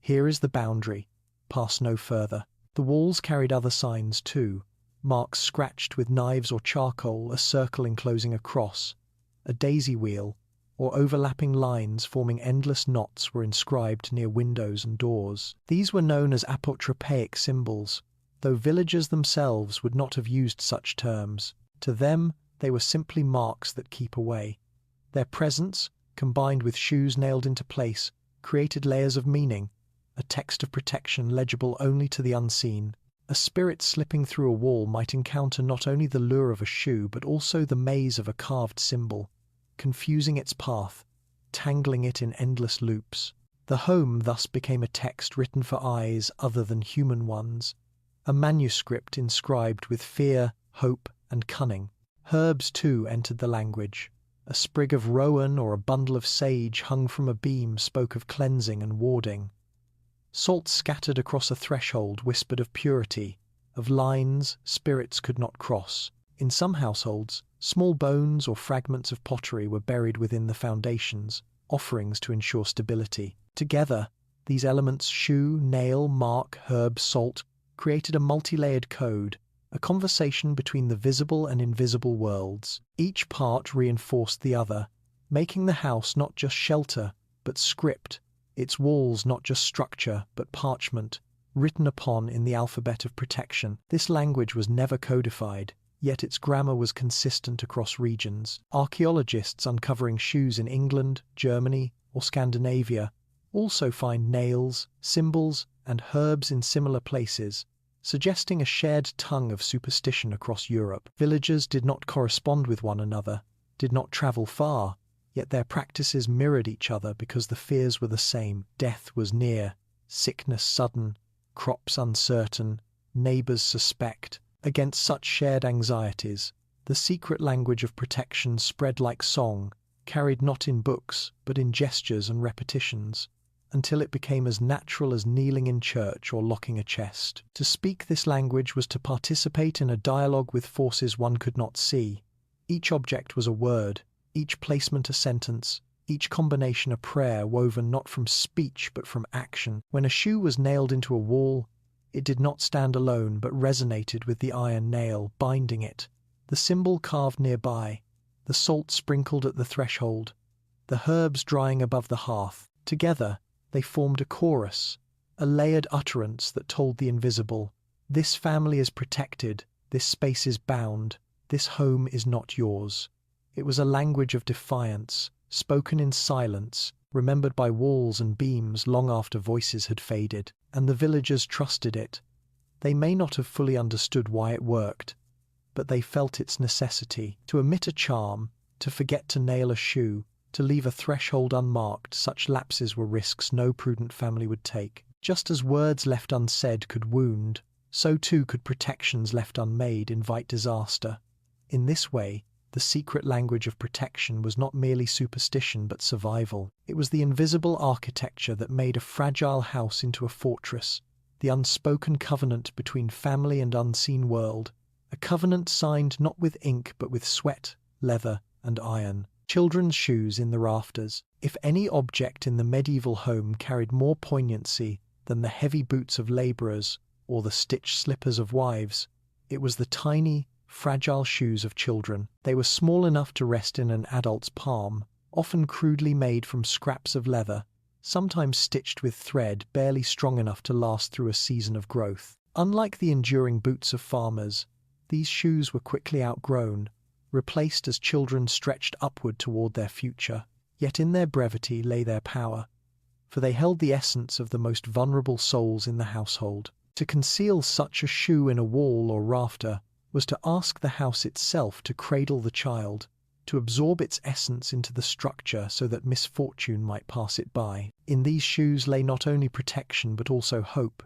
Here is the boundary, pass no further. The walls carried other signs too, marks scratched with knives or charcoal, a circle enclosing a cross, a daisy wheel, or overlapping lines forming endless knots were inscribed near windows and doors. These were known as apotropaic symbols, though villagers themselves would not have used such terms. To them, they were simply marks that keep away. Their presence, combined with shoes nailed into place, created layers of meaning, a text of protection legible only to the unseen. A spirit slipping through a wall might encounter not only the lure of a shoe but also the maze of a carved symbol, confusing its path, tangling it in endless loops. The home thus became a text written for eyes other than human ones, a manuscript inscribed with fear, hope, and cunning. Herbs, too, entered the language. A sprig of rowan or a bundle of sage hung from a beam spoke of cleansing and warding. Salt scattered across a threshold whispered of purity, of lines spirits could not cross. In some households, small bones or fragments of pottery were buried within the foundations, offerings to ensure stability. Together, these elements shoe, nail, mark, herb, salt created a multi-layered code, a conversation between the visible and invisible worlds. Each part reinforced the other, making the house not just shelter, but script, its walls not just structure, but parchment, written upon in the alphabet of protection. This language was never codified, yet its grammar was consistent across regions. Archaeologists uncovering shoes in England, Germany, or Scandinavia also find nails, symbols, and herbs in similar places, suggesting a shared tongue of superstition across Europe. Villagers did not correspond with one another, did not travel far, yet their practices mirrored each other because the fears were the same. Death was near, sickness sudden, crops uncertain, neighbors suspect. Against such shared anxieties, the secret language of protection spread like song, carried not in books, but in gestures and repetitions, until it became as natural as kneeling in church or locking a chest. To speak this language was to participate in a dialogue with forces one could not see. Each object was a word, each placement a sentence, each combination a prayer woven not from speech but from action. When a shoe was nailed into a wall, it did not stand alone but resonated with the iron nail, binding it, the symbol carved nearby, the salt sprinkled at the threshold, the herbs drying above the hearth. Together, they formed a chorus, a layered utterance that told the invisible, this family is protected, this space is bound, this home is not yours. It was a language of defiance, spoken in silence, remembered by walls and beams long after voices had faded, and the villagers trusted it. They may not have fully understood why it worked, but they felt its necessity. To omit a charm, to forget to nail a shoe, to leave a threshold unmarked, such lapses were risks no prudent family would take. Just as words left unsaid could wound, so too could protections left unmade invite disaster. In this way, the secret language of protection was not merely superstition but survival. It was the invisible architecture that made a fragile house into a fortress, the unspoken covenant between family and unseen world, a covenant signed not with ink but with sweat, leather, and iron. Children's shoes in the rafters. If any object in the medieval home carried more poignancy than the heavy boots of labourers or the stitched slippers of wives, it was the tiny, fragile shoes of children. They were small enough to rest in an adult's palm, often crudely made from scraps of leather, sometimes stitched with thread barely strong enough to last through a season of growth. Unlike the enduring boots of farmers, these shoes were quickly outgrown, replaced as children stretched upward toward their future. Yet in their brevity lay their power, for they held the essence of the most vulnerable souls in the household. To conceal such a shoe in a wall or rafter was to ask the house itself to cradle the child, to absorb its essence into the structure so that misfortune might pass it by. In these shoes lay not only protection but also hope,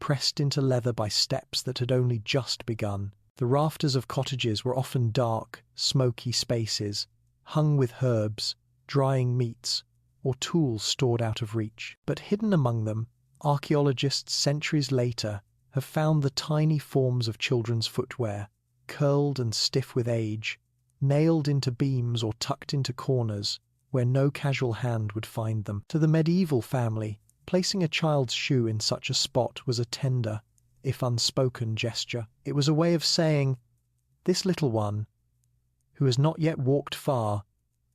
pressed into leather by steps that had only just begun. The rafters of cottages were often dark, smoky spaces, hung with herbs, drying meats, or tools stored out of reach. But hidden among them, archaeologists centuries later have found the tiny forms of children's footwear, curled and stiff with age, nailed into beams or tucked into corners where no casual hand would find them. To the medieval family, placing a child's shoe in such a spot was a tender, if unspoken, gesture. It was a way of saying, this little one, who has not yet walked far,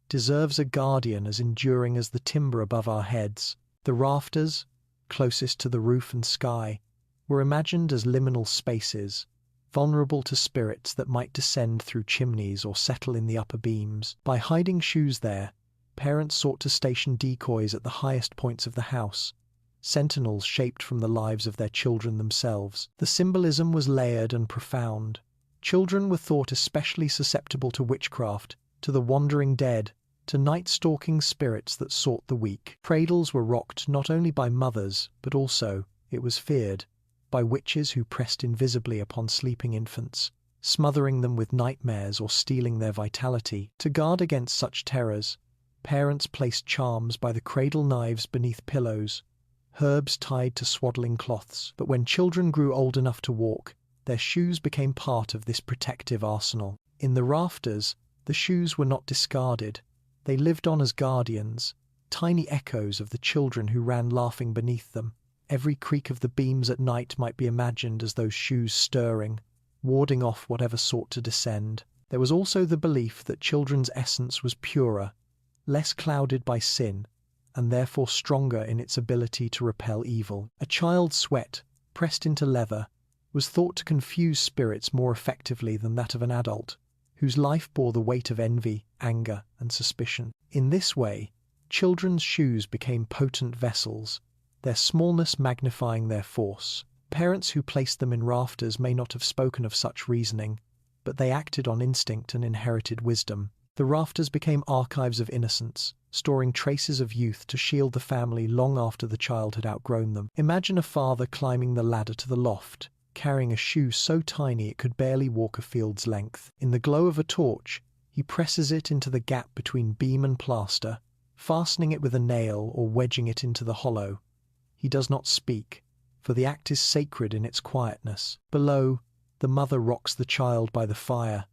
deserves a guardian as enduring as the timber above our heads. The rafters, closest to the roof and sky, were imagined as liminal spaces, vulnerable to spirits that might descend through chimneys or settle in the upper beams. By hiding shoes there, parents sought to station decoys at the highest points of the house, sentinels shaped from the lives of their children themselves. The symbolism was layered and profound. Children were thought especially susceptible to witchcraft, to the wandering dead, to night-stalking spirits that sought the weak. Cradles were rocked not only by mothers, but also, it was feared, by witches who pressed invisibly upon sleeping infants, smothering them with nightmares or stealing their vitality. To guard against such terrors, parents placed charms by the cradle knives beneath pillows, herbs tied to swaddling cloths. But when children grew old enough to walk, their shoes became part of this protective arsenal. In the rafters, the shoes were not discarded. They lived on as guardians, tiny echoes of the children who ran laughing beneath them. Every creak of the beams at night might be imagined as those shoes stirring, warding off whatever sought to descend. There was also the belief that children's essence was purer, less clouded by sin, and therefore stronger in its ability to repel evil. A child's sweat, pressed into leather, was thought to confuse spirits more effectively than that of an adult, whose life bore the weight of envy, anger, and suspicion. In this way, children's shoes became potent vessels, their smallness magnifying their force. Parents who placed them in rafters may not have spoken of such reasoning, but they acted on instinct and inherited wisdom. The rafters became archives of innocence, storing traces of youth to shield the family long after the child had outgrown them. Imagine a father climbing the ladder to the loft, carrying a shoe so tiny it could barely walk a field's length. In the glow of a torch, he presses it into the gap between beam and plaster, fastening it with a nail or wedging it into the hollow. He does not speak, for the act is sacred in its quietness. Below, the mother rocks the child by the fire,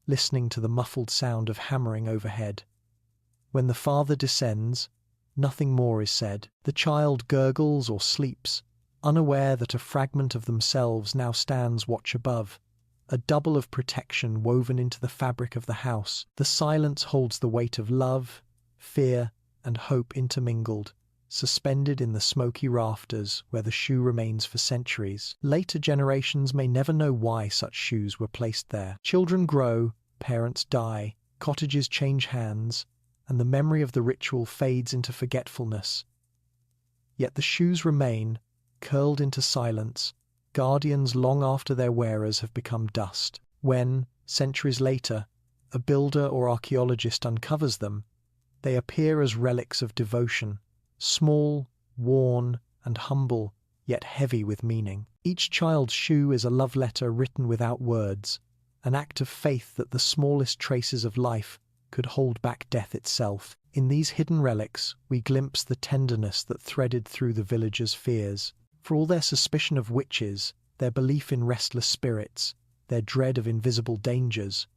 listening to the muffled sound of hammering overhead. When the father descends, nothing more is said. The child gurgles or sleeps, unaware that a fragment of themselves now stands watch above, a double of protection woven into the fabric of the house. The silence holds the weight of love, fear, and hope intermingled, suspended in the smoky rafters where the shoe remains for centuries. Later generations may never know why such shoes were placed there. Children grow, parents die, cottages change hands, and the memory of the ritual fades into forgetfulness. Yet the shoes remain, curled into silence, guardians long after their wearers have become dust. When, centuries later, a builder or archaeologist uncovers them, they appear as relics of devotion, small, worn, and humble, yet heavy with meaning. Each child's shoe is a love letter written without words, an act of faith that the smallest traces of life could hold back death itself. In these hidden relics, we glimpse the tenderness that threaded through the villagers' fears. For all their suspicion of witches, their belief in restless spirits, their dread of invisible dangers,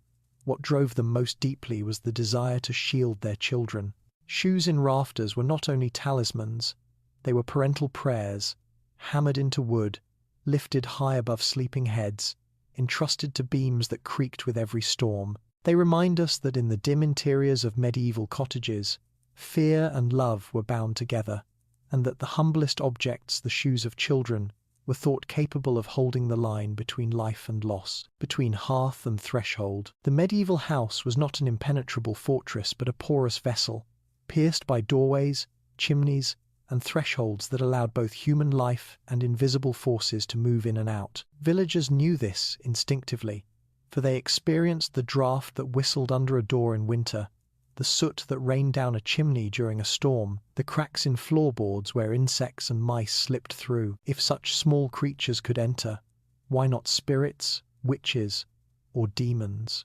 what drove them most deeply was the desire to shield their children. Shoes in rafters were not only talismans, they were parental prayers, hammered into wood, lifted high above sleeping heads, entrusted to beams that creaked with every storm. They remind us that in the dim interiors of medieval cottages, fear and love were bound together, and that the humblest objects, the shoes of children, were thought capable of holding the line between life and loss, between hearth and threshold. The medieval house was not an impenetrable fortress but a porous vessel, pierced by doorways, chimneys, and thresholds that allowed both human life and invisible forces to move in and out. Villagers knew this instinctively, for they experienced the draught that whistled under a door in winter, the soot that rained down a chimney during a storm, the cracks in floorboards where insects and mice slipped through. If such small creatures could enter, why not spirits, witches, or demons?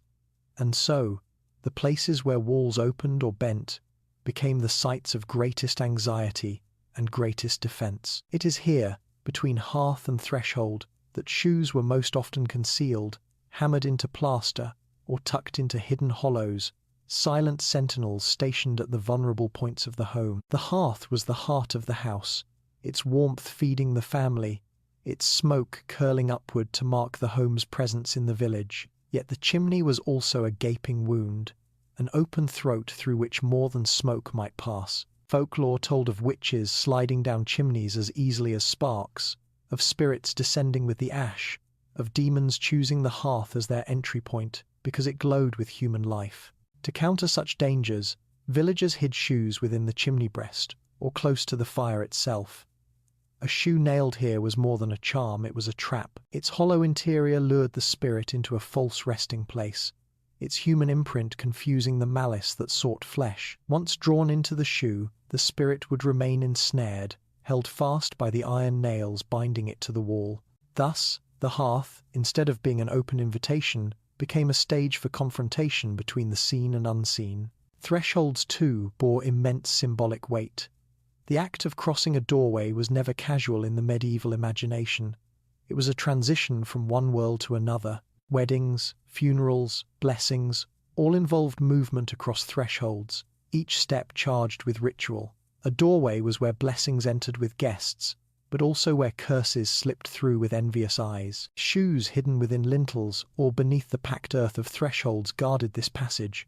And so, the places where walls opened or bent became the sites of greatest anxiety and greatest defense. It is here, between hearth and threshold, that shoes were most often concealed, hammered into plaster, or tucked into hidden hollows, silent sentinels stationed at the vulnerable points of the home. The hearth was the heart of the house, its warmth feeding the family, its smoke curling upward to mark the home's presence in the village. Yet the chimney was also a gaping wound, an open throat through which more than smoke might pass. Folklore told of witches sliding down chimneys as easily as sparks, of spirits descending with the ash, of demons choosing the hearth as their entry point because it glowed with human life. To counter such dangers, villagers hid shoes within the chimney breast or close to the fire itself. A shoe nailed here was more than a charm, it was a trap. Its hollow interior lured the spirit into a false resting place, its human imprint confusing the malice that sought flesh. Once drawn into the shoe, the spirit would remain ensnared, held fast by the iron nails binding it to the wall. Thus, the hearth, instead of being an open invitation, became a stage for confrontation between the seen and unseen. Thresholds, too, bore immense symbolic weight. The act of crossing a doorway was never casual in the medieval imagination. It was a transition from one world to another. Weddings, funerals, blessings, all involved movement across thresholds, each step charged with ritual. A doorway was where blessings entered with guests, but also where curses slipped through with envious eyes. Shoes hidden within lintels or beneath the packed earth of thresholds guarded this passage.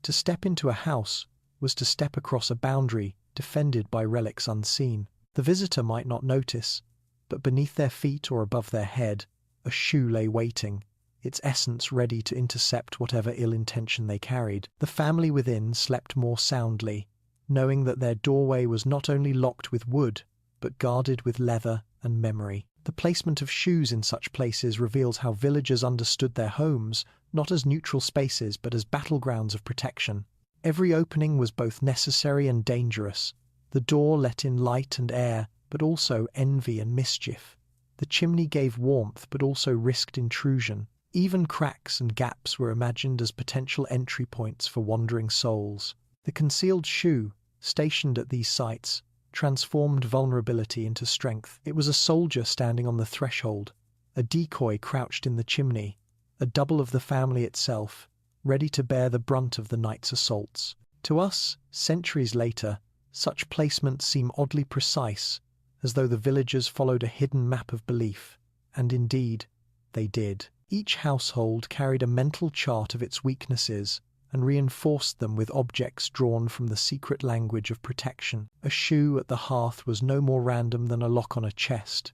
To step into a house was to step across a boundary defended by relics unseen. The visitor might not notice, but beneath their feet or above their head, a shoe lay waiting, its essence ready to intercept whatever ill intention they carried. The family within slept more soundly, knowing that their doorway was not only locked with wood, but guarded with leather and memory. The placement of shoes in such places reveals how villagers understood their homes, not as neutral spaces but as battlegrounds of protection. Every opening was both necessary and dangerous. The door let in light and air, but also envy and mischief. The chimney gave warmth but also risked intrusion. Even cracks and gaps were imagined as potential entry points for wandering souls. The concealed shoe, stationed at these sites, transformed vulnerability into strength. It was a soldier standing on the threshold, a decoy crouched in the chimney, a double of the family itself, ready to bear the brunt of the night's assaults. To us, centuries later, such placements seem oddly precise, as though the villagers followed a hidden map of belief, and indeed, they did. Each household carried a mental chart of its weaknesses and reinforced them with objects drawn from the secret language of protection. A shoe at the hearth was no more random than a lock on a chest.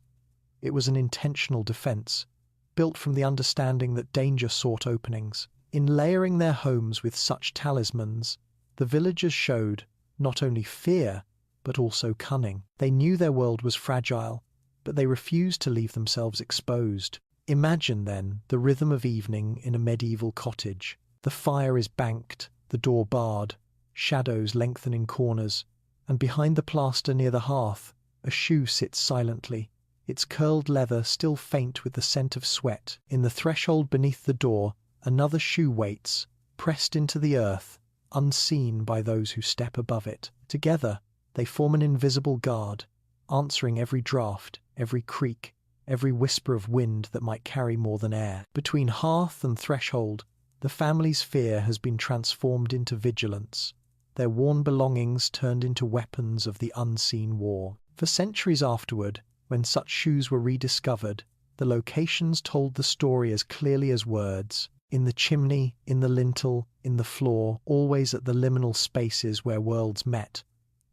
It was an intentional defense, built from the understanding that danger sought openings. In layering their homes with such talismans, the villagers showed not only fear, but also cunning. They knew their world was fragile, but they refused to leave themselves exposed. Imagine, then, the rhythm of evening in a medieval cottage. The fire is banked, the door barred, shadows lengthen in corners, and behind the plaster near the hearth, a shoe sits silently, its curled leather still faint with the scent of sweat. In the threshold beneath the door, another shoe waits, pressed into the earth, unseen by those who step above it. Together, they form an invisible guard, answering every draught, every creak, every whisper of wind that might carry more than air. Between hearth and threshold, the family's fear has been transformed into vigilance, their worn belongings turned into weapons of the unseen war. For centuries afterward, when such shoes were rediscovered, the locations told the story as clearly as words. In the chimney, in the lintel, in the floor, always at the liminal spaces where worlds met,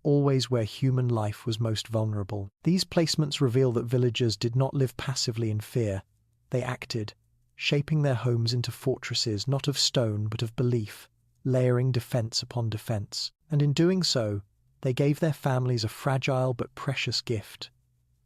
always where human life was most vulnerable. These placements reveal that villagers did not live passively in fear. They acted, shaping their homes into fortresses not of stone but of belief, layering defense upon defense. And in doing so, they gave their families a fragile but precious gift: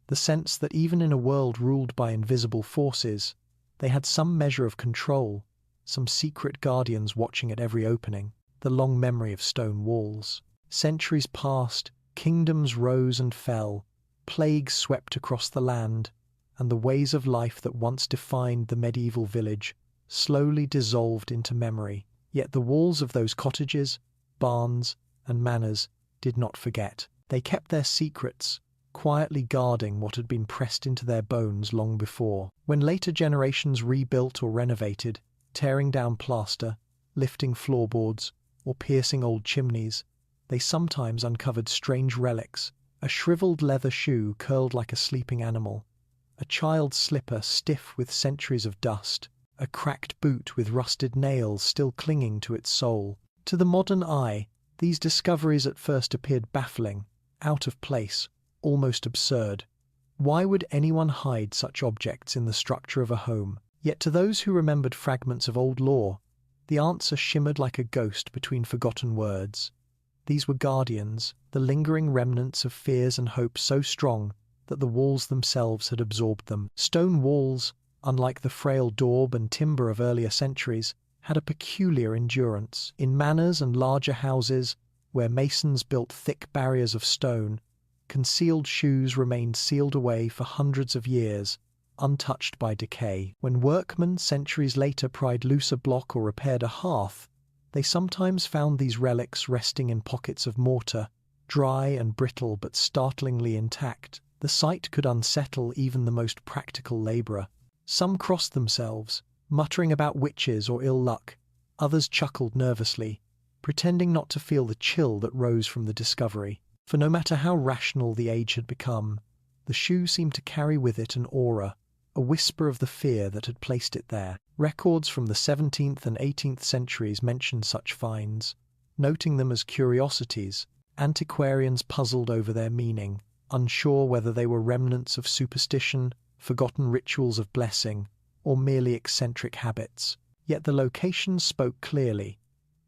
the sense that even in a world ruled by invisible forces, they had some measure of control, some secret guardians watching at every opening. The long memory of stone walls. Centuries passed, kingdoms rose and fell, plagues swept across the land, and the ways of life that once defined the medieval village slowly dissolved into memory. Yet the walls of those cottages, barns, and manors did not forget. They kept their secrets, quietly guarding what had been pressed into their bones long before. When later generations rebuilt or renovated, tearing down plaster, lifting floorboards, or piercing old chimneys, they sometimes uncovered strange relics: a shriveled leather shoe curled like a sleeping animal, a child's slipper stiff with centuries of dust, a cracked boot with rusted nails still clinging to its sole. To the modern eye, these discoveries at first appeared baffling, out of place, almost absurd. Why would anyone hide such objects in the structure of a home? Yet to those who remembered fragments of old lore, the answer shimmered like a ghost between forgotten words. These were guardians, the lingering remnants of fears and hopes so strong that the walls themselves had absorbed them. Stone walls, unlike the frail daub and timber of earlier centuries, had a peculiar endurance. In manors and larger houses, where masons built thick barriers of stone, concealed shoes remained sealed away for hundreds of years, untouched by decay. When workmen centuries later pried loose a block or repaired a hearth, they sometimes found these relics resting in pockets of mortar, dry and brittle but startlingly intact. The sight could unsettle even the most practical labourer. Some crossed themselves, muttering about witches or ill luck. Others chuckled nervously, pretending not to feel the chill that rose from the discovery. For no matter how rational the age had become, the shoe seemed to carry with it an aura, a whisper of the fear that had placed it there. Records from the 17th and 18th centuries mention such finds, noting them as curiosities. Antiquarians puzzled over their meaning, unsure whether they were remnants of superstition, forgotten rituals of blessing, or merely eccentric habits. Yet the location spoke clearly,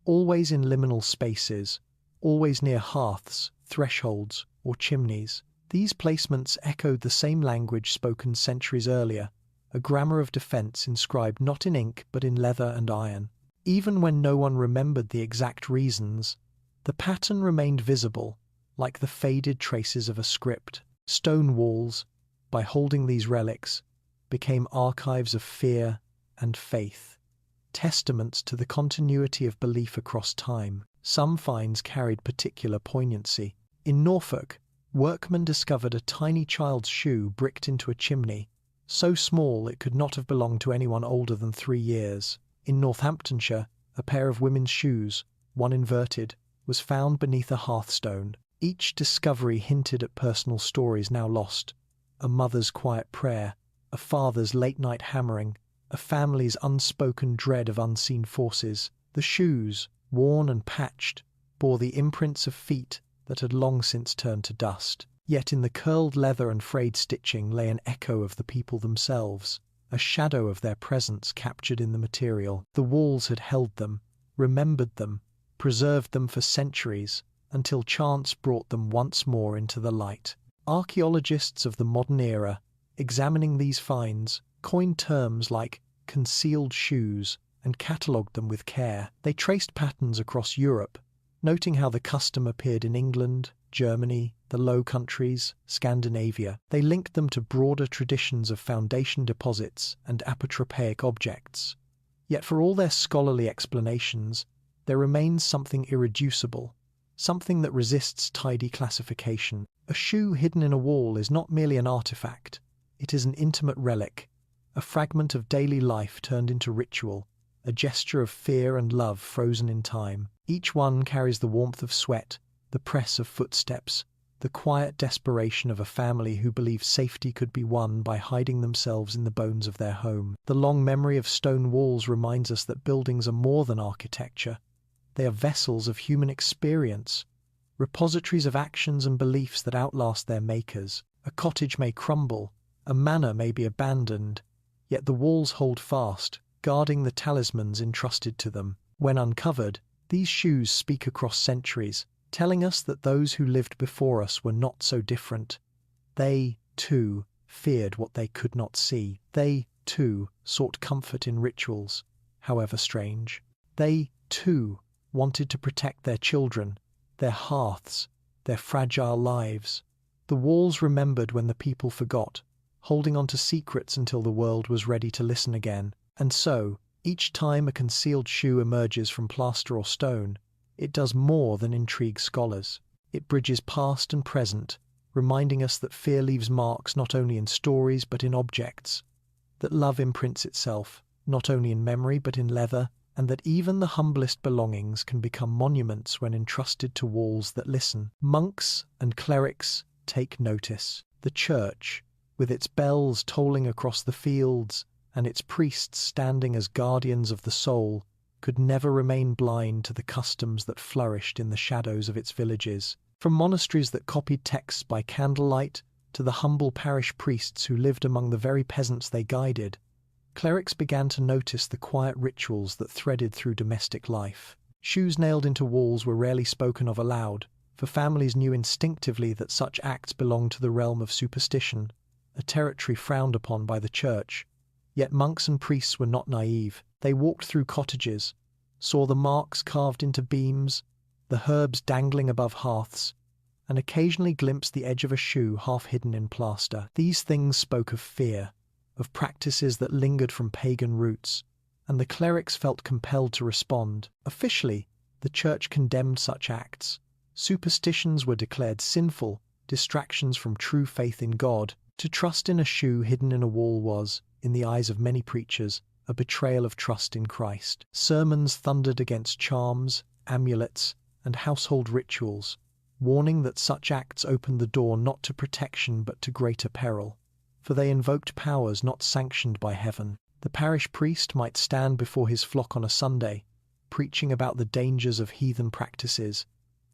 always in liminal spaces, always near hearths, thresholds, or chimneys. These placements echoed the same language spoken centuries earlier, a grammar of defense inscribed not in ink but in leather and iron. Even when no one remembered the exact reasons, the pattern remained visible, like the faded traces of a script. Stone walls, by holding these relics, became archives of fear and faith, testaments to the continuity of belief across time. Some finds carried particular poignancy. In Norfolk, workmen discovered a tiny child's shoe bricked into a chimney, so small it could not have belonged to anyone older than 3 years. In Northamptonshire, a pair of women's shoes, one inverted, was found beneath a hearthstone. Each discovery hinted at personal stories now lost: a mother's quiet prayer, a father's late-night hammering, a family's unspoken dread of unseen forces. The shoes, worn and patched, bore the imprints of feet that had long since turned to dust. Yet in the curled leather and frayed stitching lay an echo of the people themselves, a shadow of their presence captured in the material. The walls had held them, remembered them, preserved them for centuries, until chance brought them once more into the light. Archaeologists of the modern era, examining these finds, coined terms like concealed shoes and catalogued them with care. They traced patterns across Europe, noting how the custom appeared in England, Germany, the Low Countries, Scandinavia. They linked them to broader traditions of foundation deposits and apotropaic objects. Yet for all their scholarly explanations, there remains something irreducible, something that resists tidy classification. A shoe hidden in a wall is not merely an artifact, it is an intimate relic, a fragment of daily life turned into ritual, a gesture of fear and love frozen in time. Each one carries the warmth of sweat, the press of footsteps, the quiet desperation of a family who believed safety could be won by hiding themselves in the bones of their home. The long memory of stone walls reminds us that buildings are more than architecture. They are vessels of human experience, repositories of actions and beliefs that outlast their makers. A cottage may crumble, a manor may be abandoned, yet the walls hold fast, guarding the talismans entrusted to them. When uncovered, these shoes speak across centuries, telling us that those who lived before us were not so different. They, too, feared what they could not see. They, too, sought comfort in rituals, however strange. They, too, wanted to protect their children, their hearths, their fragile lives. The walls remembered when the people forgot, holding on to secrets until the world was ready to listen again. And so, each time a concealed shoe emerges from plaster or stone, it does more than intrigue scholars. It bridges past and present, reminding us that fear leaves marks not only in stories but in objects, that love imprints itself not only in memory but in leather, and that even the humblest belongings can become monuments when entrusted to walls that listen. Monks and clerics take notice. The church, with its bells tolling across the fields and its priests standing as guardians of the soul, could never remain blind to the customs that flourished in the shadows of its villages. From monasteries that copied texts by candlelight to the humble parish priests who lived among the very peasants they guided, clerics began to notice the quiet rituals that threaded through domestic life. Shoes nailed into walls were rarely spoken of aloud, for families knew instinctively that such acts belonged to the realm of superstition, a territory frowned upon by the church. Yet monks and priests were not naive. They walked through cottages, saw the marks carved into beams, the herbs dangling above hearths, and occasionally glimpsed the edge of a shoe half hidden in plaster. These things spoke of fear, of practices that lingered from pagan roots, and the clerics felt compelled to respond. Officially, the church condemned such acts. Superstitions were declared sinful, distractions from true faith in God. To trust in a shoe hidden in a wall was, in the eyes of many preachers, a betrayal of trust in Christ. Sermons thundered against charms, amulets, and household rituals, warning that such acts opened the door not to protection but to greater peril, for they invoked powers not sanctioned by heaven. The parish priest might stand before his flock on a Sunday, preaching about the dangers of heathen practices,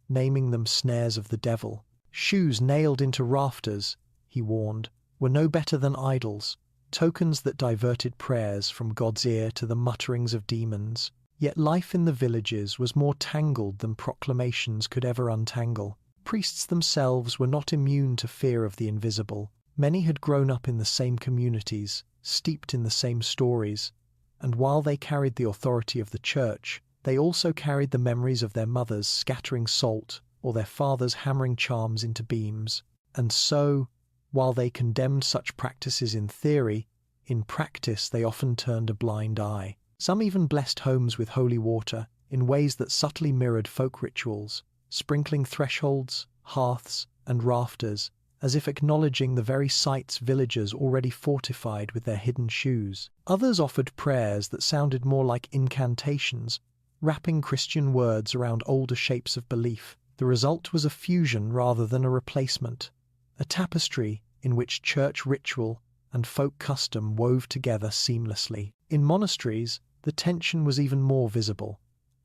naming them snares of the devil. Shoes nailed into rafters, he warned, were no better than idols, tokens that diverted prayers from God's ear to the mutterings of demons. Yet life in the villages was more tangled than proclamations could ever untangle. Priests themselves were not immune to fear of the invisible. Many had grown up in the same communities, steeped in the same stories, and while they carried the authority of the church, they also carried the memories of their mothers scattering salt or their fathers hammering charms into beams. And so, while they condemned such practices in theory, in practice they often turned a blind eye. Some even blessed homes with holy water in ways that subtly mirrored folk rituals, sprinkling thresholds, hearths, and rafters, as if acknowledging the very sites villagers already fortified with their hidden shoes. Others offered prayers that sounded more like incantations, wrapping Christian words around older shapes of belief. The result was a fusion rather than a replacement, a tapestry in which church ritual and folk custom wove together seamlessly. In monasteries, the tension was even more visible.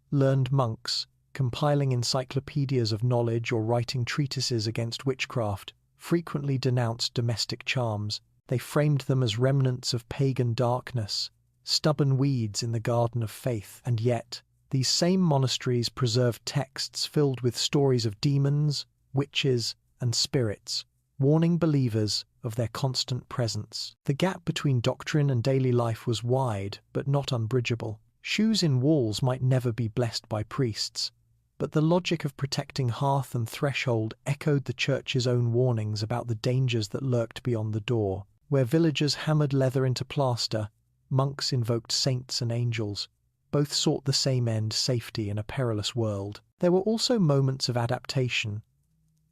Learned monks, compiling encyclopedias of knowledge or writing treatises against witchcraft, frequently denounced domestic charms. They framed them as remnants of pagan darkness, stubborn weeds in the garden of faith. And yet, these same monasteries preserved texts filled with stories of demons, witches, and spirits, warning believers of their constant presence. The gap between doctrine and daily life was wide, but not unbridgeable. Shoes in walls might never be blessed by priests, but the logic of protecting hearth and threshold echoed the church's own warnings about the dangers that lurked beyond the door. Where villagers hammered leather into plaster, monks invoked saints and angels. Both sought the same end, safety in a perilous world. There were also moments of adaptation.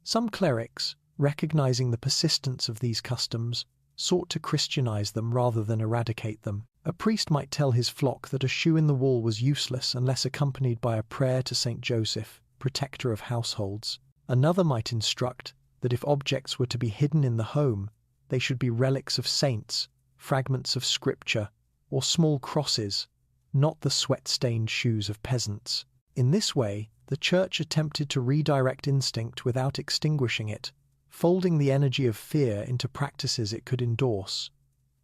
Some clerics, recognizing the persistence of these customs, sought to Christianize them rather than eradicate them. A priest might tell his flock that a shoe in the wall was useless unless accompanied by a prayer to Saint Joseph, protector of households. Another might instruct that if objects were to be hidden in the home, they should be relics of saints, fragments of scripture, or small crosses, not the sweat-stained shoes of peasants. In this way, the church attempted to redirect instinct without extinguishing it, folding the energy of fear into practices it could endorse.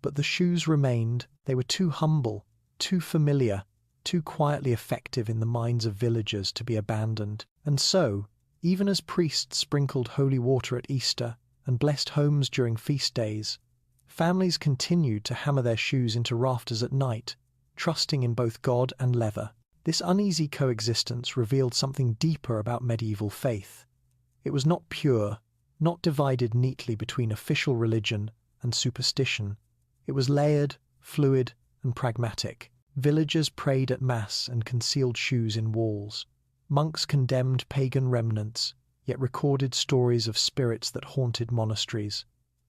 But the shoes remained. They were too humble, too familiar, too quietly effective in the minds of villagers to be abandoned. And so, even as priests sprinkled holy water at Easter and blessed homes during feast days, families continued to hammer their shoes into rafters at night, trusting in both God and leather. This uneasy coexistence revealed something deeper about medieval faith. It was not pure, not divided neatly between official religion and superstition. It was layered, fluid, and pragmatic. Villagers prayed at Mass and concealed shoes in walls. Monks condemned pagan remnants, yet recorded stories of spirits that haunted monasteries.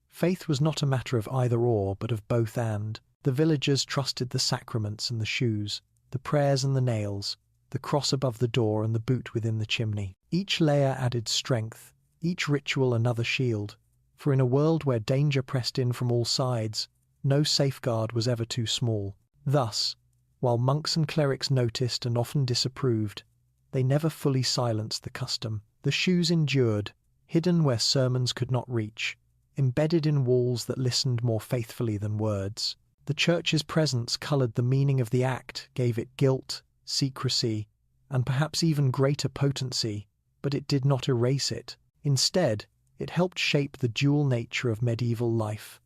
Faith was not a matter of either-or, but of both and. The villagers trusted the sacraments and the shoes, the prayers and the nails, the cross above the door and the boot within the chimney. Each layer added strength, each ritual another shield, for in a world where danger pressed in from all sides, no safeguard was ever too small. Thus, while monks and clerics noticed and often disapproved, they never fully silenced the custom. The shoes endured, hidden where sermons could not reach, embedded in walls that listened more faithfully than words. The church's presence colored the meaning of the act, gave it guilt, secrecy, and perhaps even greater potency, but it did not erase it. Instead, it helped shape the dual nature of medieval life,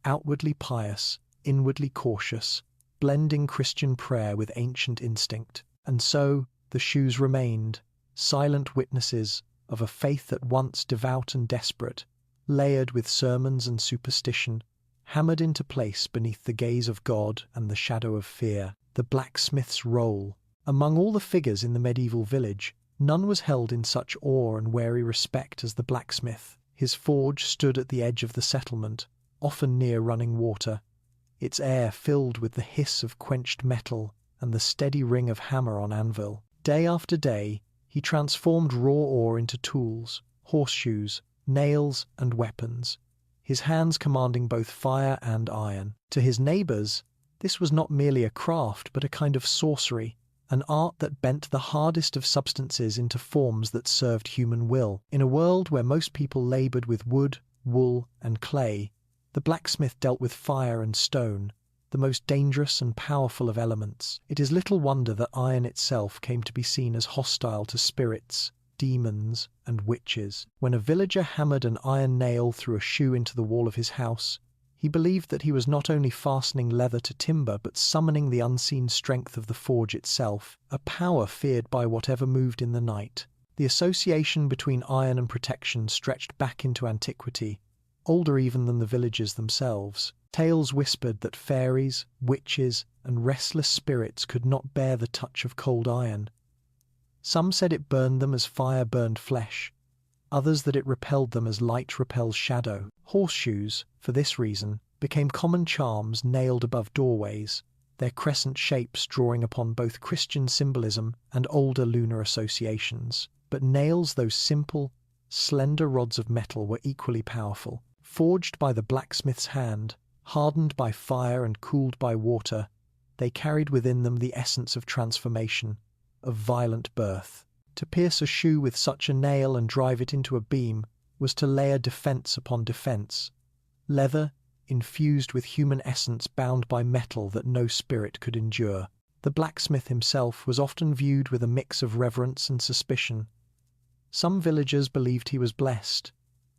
outwardly pious, inwardly cautious, blending Christian prayer with ancient instinct. And so, the shoes remained, silent witnesses of a faith at once devout and desperate, layered with sermons and superstition, hammered into place beneath the gaze of God and the shadow of fear. The blacksmith's role. Among all the figures in the medieval village, none was held in such awe and wary respect as the blacksmith. His forge stood at the edge of the settlement, often near running water, its air filled with the hiss of quenched metal and the steady ring of hammer on anvil. Day after day, he transformed raw ore into tools, horseshoes, nails, and weapons, his hands commanding both fire and iron. To his neighbors, this was not merely a craft but a kind of sorcery, an art that bent the hardest of substances into forms that served human will. In a world where most people labored with wood, wool, and clay, the blacksmith dealt with fire and stone, the most dangerous and powerful of elements. It is little wonder that iron itself came to be seen as hostile to spirits, demons, and witches. When a villager hammered an iron nail through a shoe into the wall of his house, he believed that he was not only fastening leather to timber but summoning the unseen strength of the forge itself, a power feared by whatever moved in the night. The association between iron and protection stretched back into antiquity, older even than the villagers themselves. Tales whispered that fairies, witches, and restless spirits could not bear the touch of cold iron. Some said it burned them as fire burned flesh, others that it repelled them as light repels shadow. Horseshoes, for this reason, became common charms nailed above doorways, their crescent shapes drawing upon both Christian symbolism and older lunar associations. But nails, those simple, slender rods of metal, were equally powerful. Forged by the blacksmith's hand, hardened by fire and cooled by water, they carried within them the essence of transformation, of violent birth. To pierce a shoe with such a nail and drive it into a beam was to layer defense upon defense. Leather, infused with human essence bound by metal that no spirit could endure. The blacksmith himself was often viewed with a mix of reverence and suspicion. Some villagers believed he was blessed,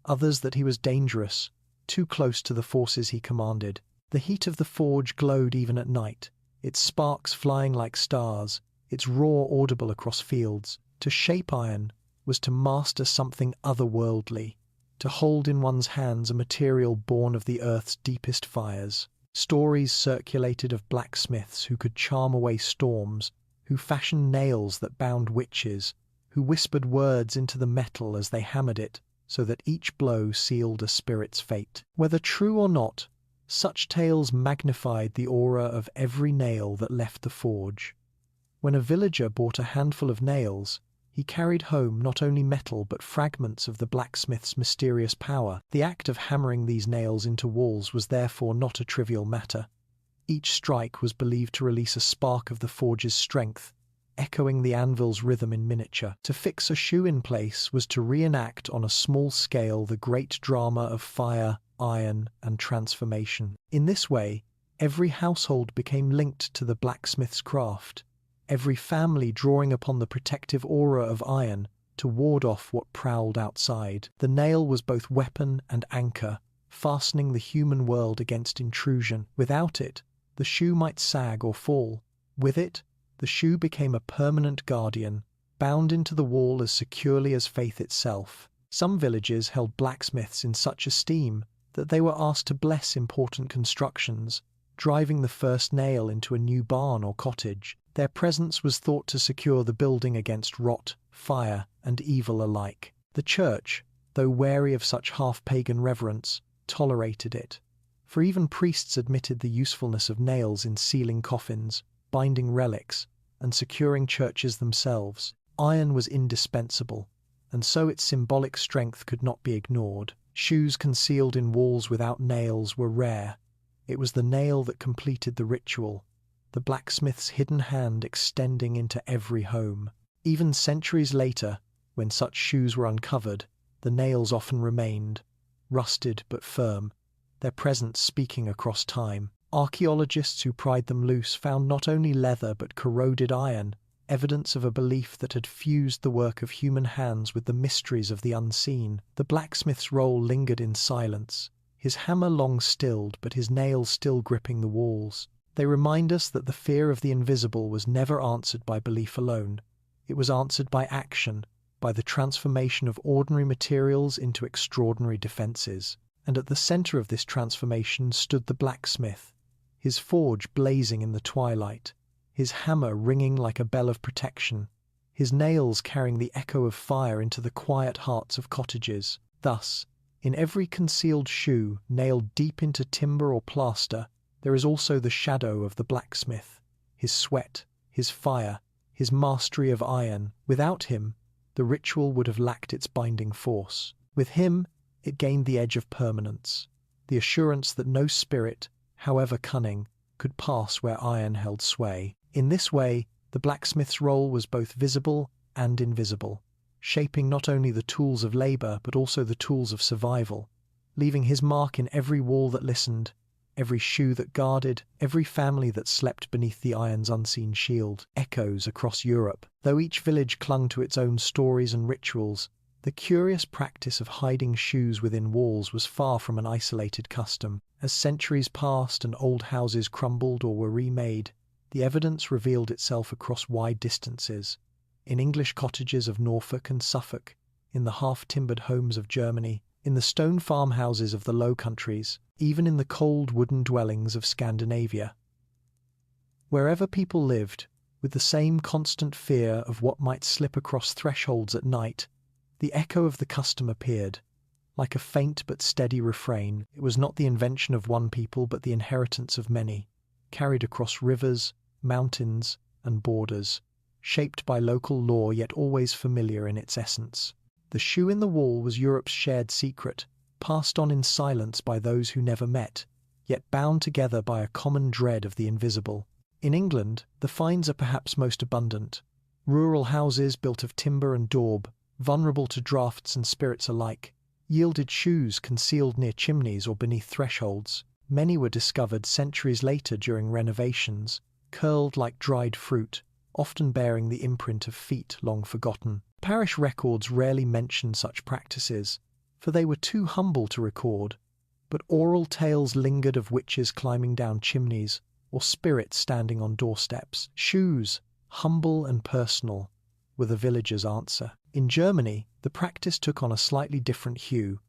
others that he was dangerous, too close to the forces he commanded. The heat of the forge glowed even at night, its sparks flying like stars, its roar audible across fields. To shape iron was to master something otherworldly, to hold in one's hands a material born of the earth's deepest fires. Stories circulated of blacksmiths who could charm away storms, who fashioned nails that bound witches, who whispered words into the metal as they hammered it, so that each blow sealed a spirit's fate. Whether true or not, such tales magnified the aura of every nail that left the forge. When a villager bought a handful of nails, he carried home not only metal but fragments of the blacksmith's mysterious power. The act of hammering these nails into walls was therefore not a trivial matter. Each strike was believed to release a spark of the forge's strength, echoing the anvil's rhythm in miniature. To fix a shoe in place was to reenact on a small scale the great drama of fire, iron, and transformation. In this way, every household became linked to the blacksmith's craft, every family drawing upon the protective aura of iron to ward off what prowled outside. The nail was both weapon and anchor, fastening the human world against intrusion. Without it, the shoe might sag or fall. With it, the shoe became a permanent guardian, bound into the wall as securely as faith itself. Some villages held blacksmiths in such esteem that they were asked to bless important constructions, driving the first nail into a new barn or cottage. Their presence was thought to secure the building against rot, fire, and evil alike. The church, though wary of such half-pagan reverence, tolerated it, for even priests admitted the usefulness of nails in sealing coffins, binding relics, and securing churches themselves. Iron was indispensable, and so its symbolic strength could not be ignored. Shoes concealed in walls without nails were rare. It was the nail that completed the ritual, the blacksmith's hidden hand extending into every home. Even centuries later, when such shoes were uncovered, the nails often remained, rusted but firm, their presence speaking across time. Archaeologists who pried them loose found not only leather but corroded iron, evidence of a belief that had fused the work of human hands with the mysteries of the unseen. The blacksmith's role lingered in silence, his hammer long stilled but his nails still gripping the walls. They remind us that the fear of the invisible was never answered by belief alone. It was answered by action, by the transformation of ordinary materials into extraordinary defenses. And at the center of this transformation stood the blacksmith, his forge blazing in the twilight, his hammer ringing like a bell of protection, his nails carrying the echo of fire into the quiet hearts of cottages. Thus, in every concealed shoe nailed deep into timber or plaster, there is also the shadow of the blacksmith, his sweat, his fire, his mastery of iron. Without him, the ritual would have lacked its binding force. With him, it gained the edge of permanence, the assurance that no spirit, however cunning, could pass where iron held sway. In this way, the blacksmith's role was both visible and invisible, shaping not only the tools of labor but also the tools of survival, leaving his mark in every wall that listened, every shoe that guarded, every family that slept beneath the iron's unseen shield. Echoes across Europe. Though each village clung to its own stories and rituals, the curious practice of hiding shoes within walls was far from an isolated custom. As centuries passed and old houses crumbled or were remade, the evidence revealed itself across wide distances. In English cottages of Norfolk and Suffolk, in the half-timbered homes of Germany, in the stone farmhouses of the Low Countries, even in the cold wooden dwellings of Scandinavia. Wherever people lived, with the same constant fear of what might slip across thresholds at night, the echo of the custom appeared. Like a faint but steady refrain, it was not the invention of one people but the inheritance of many, carried across rivers, mountains, and borders, shaped by local law yet always familiar in its essence. The shoe in the wall was Europe's shared secret, passed on in silence by those who never met, yet bound together by a common dread of the invisible. In England, the finds are perhaps most abundant. Rural houses built of timber and daub, vulnerable to draughts and spirits alike, yielded shoes concealed near chimneys or beneath thresholds. Many were discovered centuries later during renovations, curled like dried fruit, often bearing the imprint of feet long forgotten. Parish records rarely mention such practices, for they were too humble to record, but oral tales lingered of witches climbing down chimneys or spirits standing on doorsteps. Shoes, humble and personal, were the villagers' answer. In Germany, the practice took on a slightly different hue.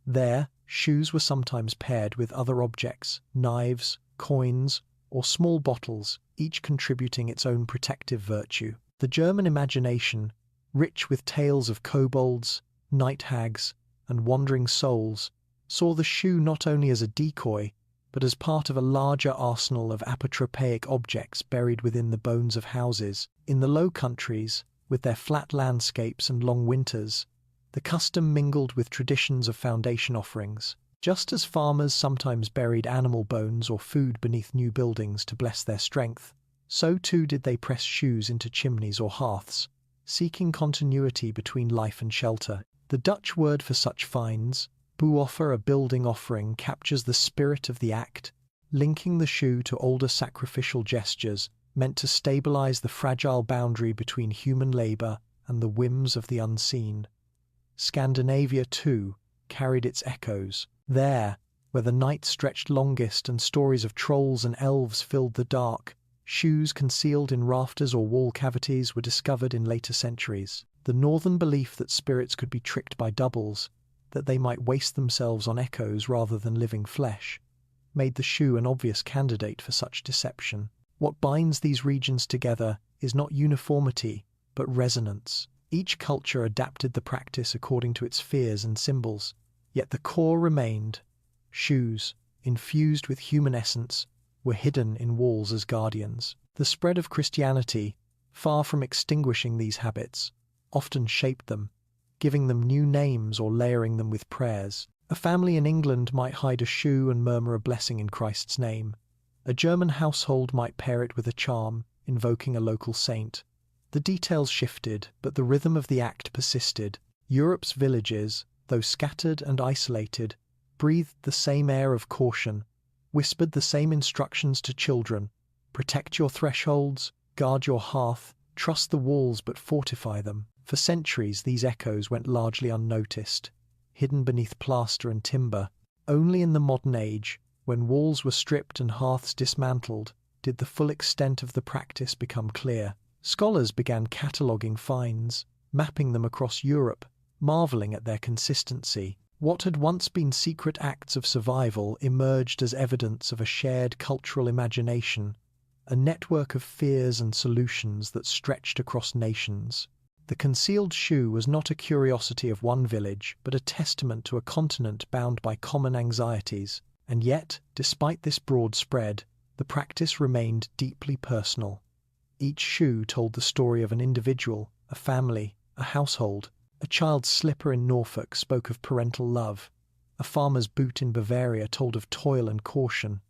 There, shoes were sometimes paired with other objects, knives, coins, or small bottles, each contributing its own protective virtue. The German imagination, rich with tales of kobolds, night hags, and wandering souls, saw the shoe not only as a decoy, but as part of a larger arsenal of apotropaic objects buried within the bones of houses. In the Low Countries, with their flat landscapes and long winters, the custom mingled with traditions of foundation offerings. Just as farmers sometimes buried animal bones or food beneath new buildings to bless their strength, so too did they press shoes into chimneys or hearths, seeking continuity between life and shelter. The Dutch word for such finds, booffer, a building offering, captures the spirit of the act, linking the shoe to older sacrificial gestures meant to stabilize the fragile boundary between human labor and the whims of the unseen. Scandinavia, too, carried its echoes. There, where the night stretched longest and stories of trolls and elves filled the dark, shoes concealed in rafters or wall cavities were discovered in later centuries. The northern belief that spirits could be tricked by doubles, that they might waste themselves on echoes rather than living flesh, made the shoe an obvious candidate for such deception. What binds these regions together is not uniformity, but resonance. Each culture adapted the practice according to its fears and symbols, yet the core remained. Shoes, infused with human essence, were hidden in walls as guardians. The spread of Christianity, far from extinguishing these habits, often shaped them, giving them new names or layering them with prayers. A family in England might hide a shoe and murmur a blessing in Christ's name. A German household might pair it with a charm, invoking a local saint. The details shifted, but the rhythm of the act persisted. Europe's villages, though scattered and isolated, breathed the same air of caution, whispered the same instructions to children: protect your thresholds, guard your hearth, Trust the walls but fortify them. For centuries, these echoes went largely unnoticed, hidden beneath plaster and timber. Only in the modern age, when walls were stripped and hearths dismantled, did the full extent of the practice become clear. Scholars began cataloguing finds, mapping them across Europe, marveling at their consistency. What had once been secret acts of survival emerged as evidence of a shared cultural imagination, a network of fears and solutions that stretched across nations. The concealed shoe was not a curiosity of one village, but a testament to a continent bound by common anxieties. And yet, despite this broad spread, the practice remained deeply personal. Each shoe told the story of an individual, a family, a household. A child's slipper in Norfolk spoke of parental love. A farmer's boot in Bavaria told of toil and caution.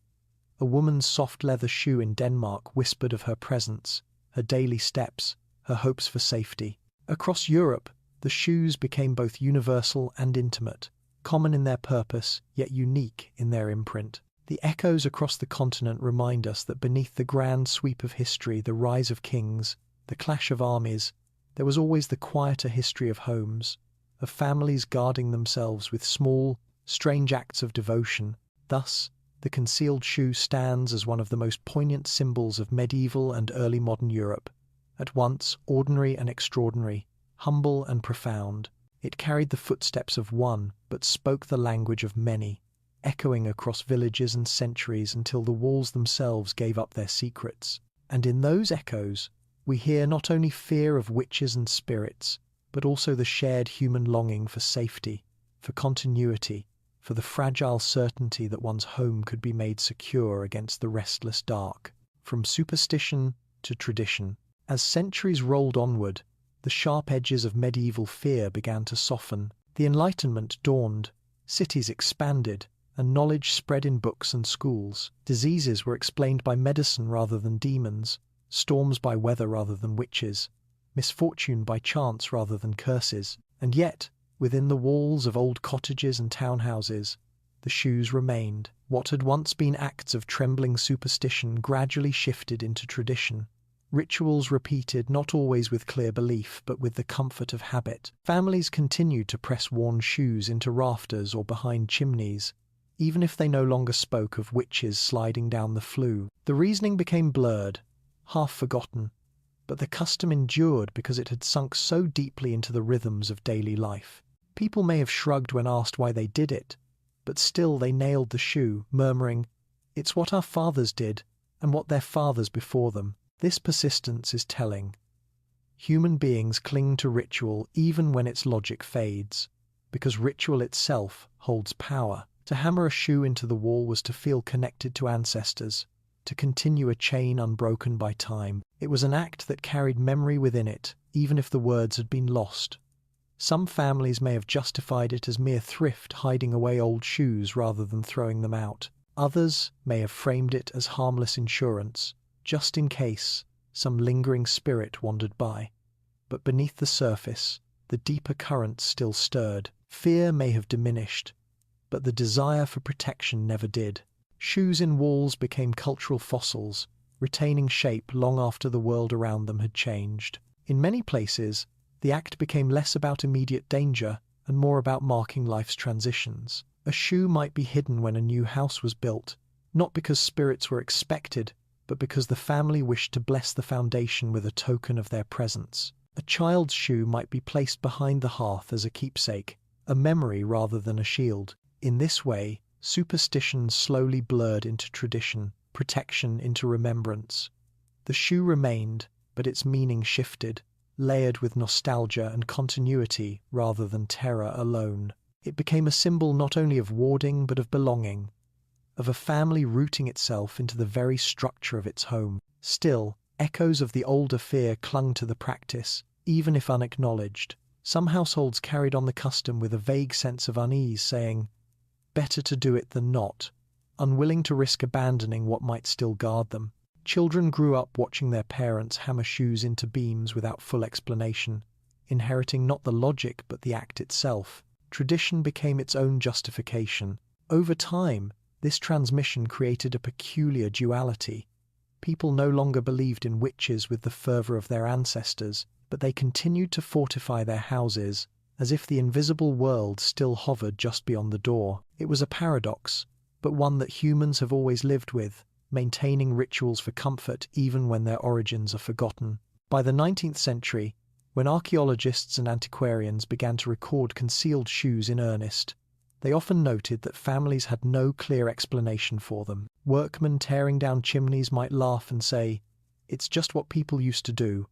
A woman's soft leather shoe in Denmark whispered of her presence, her daily steps, her hopes for safety. Across Europe, the shoes became both universal and intimate, common in their purpose, yet unique in their imprint. The echoes across the continent remind us that beneath the grand sweep of history, the rise of kings, the clash of armies, there was always the quieter history of homes, of families guarding themselves with small, strange acts of devotion. Thus, the concealed shoe stands as one of the most poignant symbols of medieval and early modern Europe. At once ordinary and extraordinary, humble and profound, it carried the footsteps of one, but spoke the language of many, echoing across villages and centuries until the walls themselves gave up their secrets. And in those echoes, we hear not only fear of witches and spirits, but also the shared human longing for safety, for continuity, for the fragile certainty that one's home could be made secure against the restless dark. From superstition to tradition, as centuries rolled onward, the sharp edges of medieval fear began to soften. The Enlightenment dawned, cities expanded, and knowledge spread in books and schools. Diseases were explained by medicine rather than demons, storms by weather rather than witches, misfortune by chance rather than curses. And yet, within the walls of old cottages and townhouses, the shoes remained. What had once been acts of trembling superstition gradually shifted into tradition. Rituals repeated not always with clear belief, but with the comfort of habit. Families continued to press worn shoes into rafters or behind chimneys, even if they no longer spoke of witches sliding down the flue. The reasoning became blurred, half forgotten, but the custom endured because it had sunk so deeply into the rhythms of daily life. People may have shrugged when asked why they did it, but still they nailed the shoe, murmuring, "It's what our fathers did, and what their fathers before them." This persistence is telling. Human beings cling to ritual even when its logic fades, because ritual itself holds power. To hammer a shoe into the wall was to feel connected to ancestors, to continue a chain unbroken by time. It was an act that carried memory within it, even if the words had been lost. Some families may have justified it as mere thrift, hiding away old shoes rather than throwing them out. Others may have framed it as harmless insurance, just in case some lingering spirit wandered by. But beneath the surface, the deeper currents still stirred. Fear may have diminished, but the desire for protection never did. Shoes in walls became cultural fossils, retaining shape long after the world around them had changed. In many places, the act became less about immediate danger and more about marking life's transitions. A shoe might be hidden when a new house was built, not because spirits were expected, but because the family wished to bless the foundation with a token of their presence. A child's shoe might be placed behind the hearth as a keepsake, a memory rather than a shield. In this way, superstition slowly blurred into tradition, protection into remembrance. The shoe remained, but its meaning shifted, layered with nostalgia and continuity rather than terror alone. It became a symbol not only of warding but of belonging, of a family rooting itself into the very structure of its home. Still, echoes of the older fear clung to the practice, even if unacknowledged. Some households carried on the custom with a vague sense of unease, saying, "Better to do it than not," unwilling to risk abandoning what might still guard them. Children grew up watching their parents hammer shoes into beams without full explanation, inheriting not the logic but the act itself. Tradition became its own justification. Over time, this transmission created a peculiar duality. People no longer believed in witches with the fervor of their ancestors, but they continued to fortify their houses, as if the invisible world still hovered just beyond the door. It was a paradox, but one that humans have always lived with, maintaining rituals for comfort even when their origins are forgotten. By the 19th century, when archaeologists and antiquarians began to record concealed shoes in earnest, they often noted that families had no clear explanation for them. Workmen tearing down chimneys might laugh and say, "It's just what people used to do,"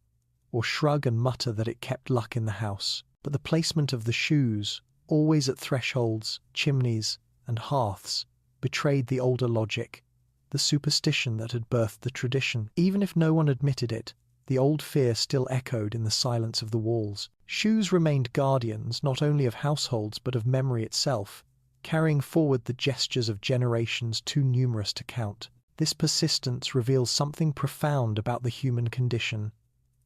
or shrug and mutter that it kept luck in the house. But the placement of the shoes, always at thresholds, chimneys, and hearths, betrayed the older logic, the superstition that had birthed the tradition. Even if no one admitted it, the old fear still echoed in the silence of the walls. Shoes remained guardians not only of households but of memory itself, carrying forward the gestures of generations too numerous to count. This persistence reveals something profound about the human condition.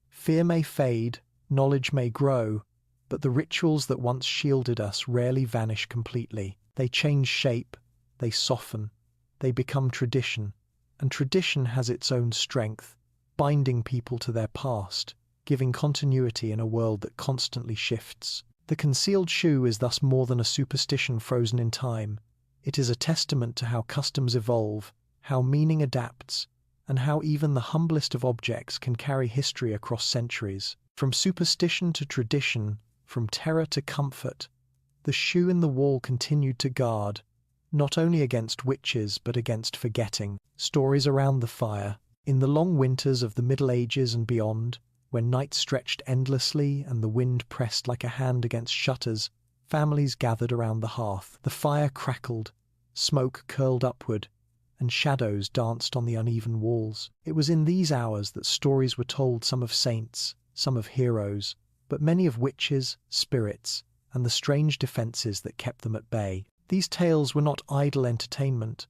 Fear may fade, knowledge may grow, but the rituals that once shielded us rarely vanish completely. They change shape, they soften, they become tradition, and tradition has its own strength, binding people to their past, giving continuity in a world that constantly shifts. The concealed shoe is thus more than a superstition frozen in time. It is a testament to how customs evolve, how meaning adapts, and how even the humblest of objects can carry history across centuries. From superstition to tradition, from terror to comfort, the shoe in the wall continued to guard, not only against witches but against forgetting. Stories around the fire. In the long winters of the Middle Ages and beyond, when nights stretched endlessly and the wind pressed like a hand against shutters, families gathered around the hearth. The fire crackled, smoke curled upward, and shadows danced on the uneven walls. It was in these hours that stories were told, some of saints, some of heroes, but many of witches, spirits, and the strange defenses that kept them at bay. These tales were not idle entertainment.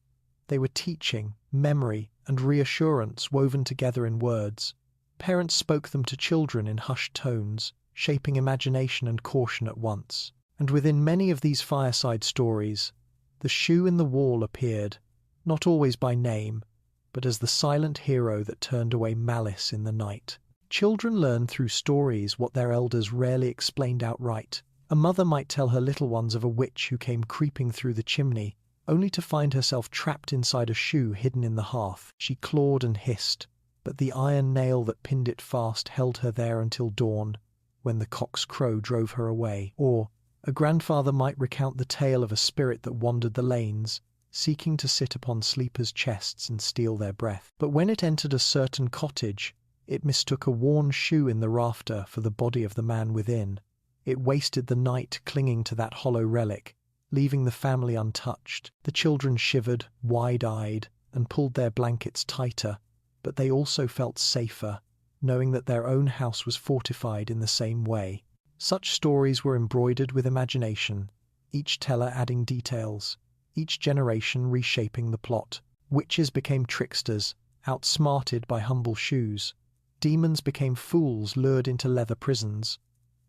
They were teaching, memory, and reassurance woven together in words. Parents spoke them to children in hushed tones, shaping imagination and caution at once. And within many of these fireside stories, the shoe in the wall appeared, not always by name, but as the silent hero that turned away malice in the night. Children learn through stories what their elders rarely explained outright. A mother might tell her little ones of a witch who came creeping through the chimney, only to find herself trapped inside a shoe hidden in the hearth. She clawed and hissed, but the iron nail that pinned it fast held her there until dawn, when the cock's crow drove her away. Or a grandfather might recount the tale of a spirit that wandered the lanes, seeking to sit upon sleepers' chests and steal their breath. But when it entered a certain cottage, it mistook a worn shoe in the rafter for the body of the man within. It wasted the night clinging to that hollow relic, leaving the family untouched. The children shivered, wide-eyed, and pulled their blankets tighter, but they also felt safer, knowing that their own house was fortified in the same way. Such stories were embroidered with imagination, each teller adding details, each generation reshaping the plot. Witches became tricksters, outsmarted by humble shoes. Demons became fools lured into leather prisons.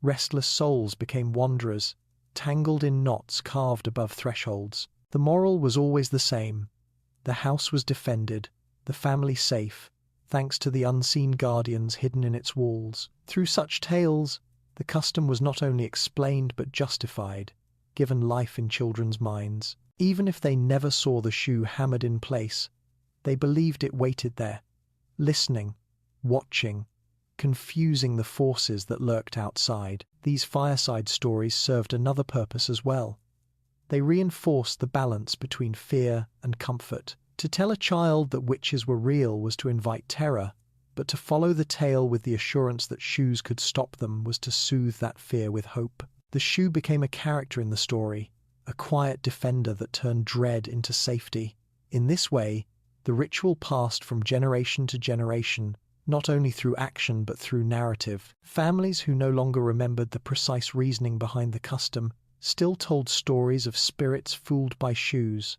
Restless souls became wanderers, tangled in knots carved above thresholds. The moral was always the same. The house was defended, the family safe, thanks to the unseen guardians hidden in its walls. Through such tales, the custom was not only explained but justified, given life in children's minds. Even if they never saw the shoe hammered in place, they believed it waited there, listening, watching, confusing the forces that lurked outside. These fireside stories served another purpose as well. They reinforced the balance between fear and comfort. To tell a child that witches were real was to invite terror, but to follow the tale with the assurance that shoes could stop them was to soothe that fear with hope. The shoe became a character in the story, a quiet defender that turned dread into safety. In this way, the ritual passed from generation to generation, not only through action but through narrative. Families who no longer remembered the precise reasoning behind the custom still told stories of spirits fooled by shoes,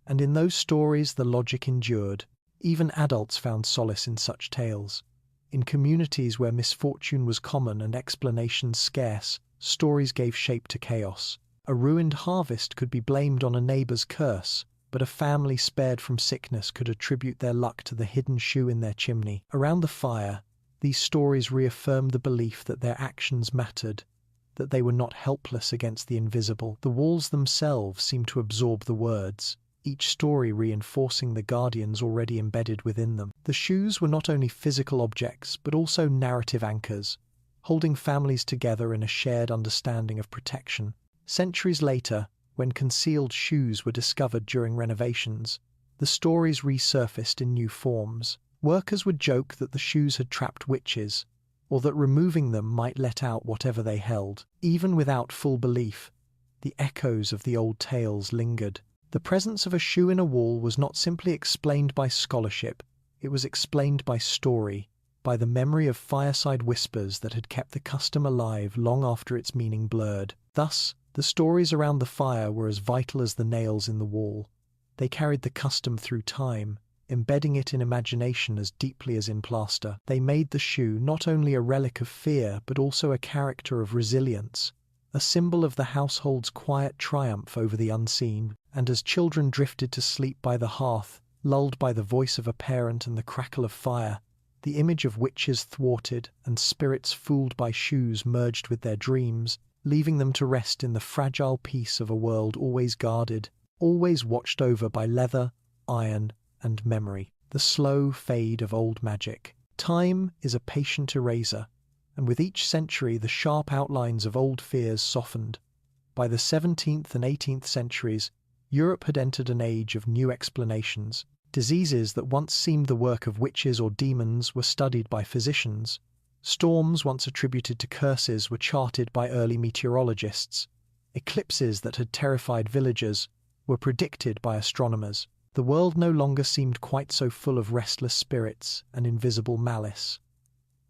and in those stories the logic endured. Even adults found solace in such tales. In communities where misfortune was common and explanations scarce, stories gave shape to chaos. A ruined harvest could be blamed on a neighbor's curse, but a family spared from sickness could attribute their luck to the hidden shoe in their chimney. Around the fire, these stories reaffirmed the belief that their actions mattered, that they were not helpless against the invisible. The walls themselves seemed to absorb the words, each story reinforcing the guardians already embedded within them. The shoes were not only physical objects, but also narrative anchors, holding families together in a shared understanding of protection. Centuries later, when concealed shoes were discovered during renovations, the stories resurfaced in new forms. Workers would joke that the shoes had trapped witches, or that removing them might let out whatever they held. Even without full belief, the echoes of the old tales lingered. The presence of a shoe in a wall was not simply explained by scholarship, it was explained by story, by the memory of fireside whispers that had kept the custom alive long after its meaning blurred. Thus, the stories around the fire were as vital as the nails in the wall. They carried the custom through time, embedding it in imagination as deeply as in plaster. They made the shoe not only a relic of fear, but also a character of resilience, a symbol of the household's quiet triumph over the unseen. And as children drifted to sleep by the hearth, lulled by the voice of a parent and the crackle of fire, the image of witches thwarted and spirits fooled by shoes merged with their dreams, leaving them to rest in the fragile peace of a world always guarded, always watched over by leather, iron, and memory. The slow fade of old magic. Time is a patient eraser, and with each century the sharp outlines of old fears softened. By the 17th and 18th centuries, Europe had entered an age of new explanations. Diseases that once seemed the work of witches or demons were studied by physicians. Storms once attributed to curses were charted by early meteorologists. Eclipses that had terrified villagers were predicted by astronomers. The world no longer seemed quite so full of restless spirits and invisible malice.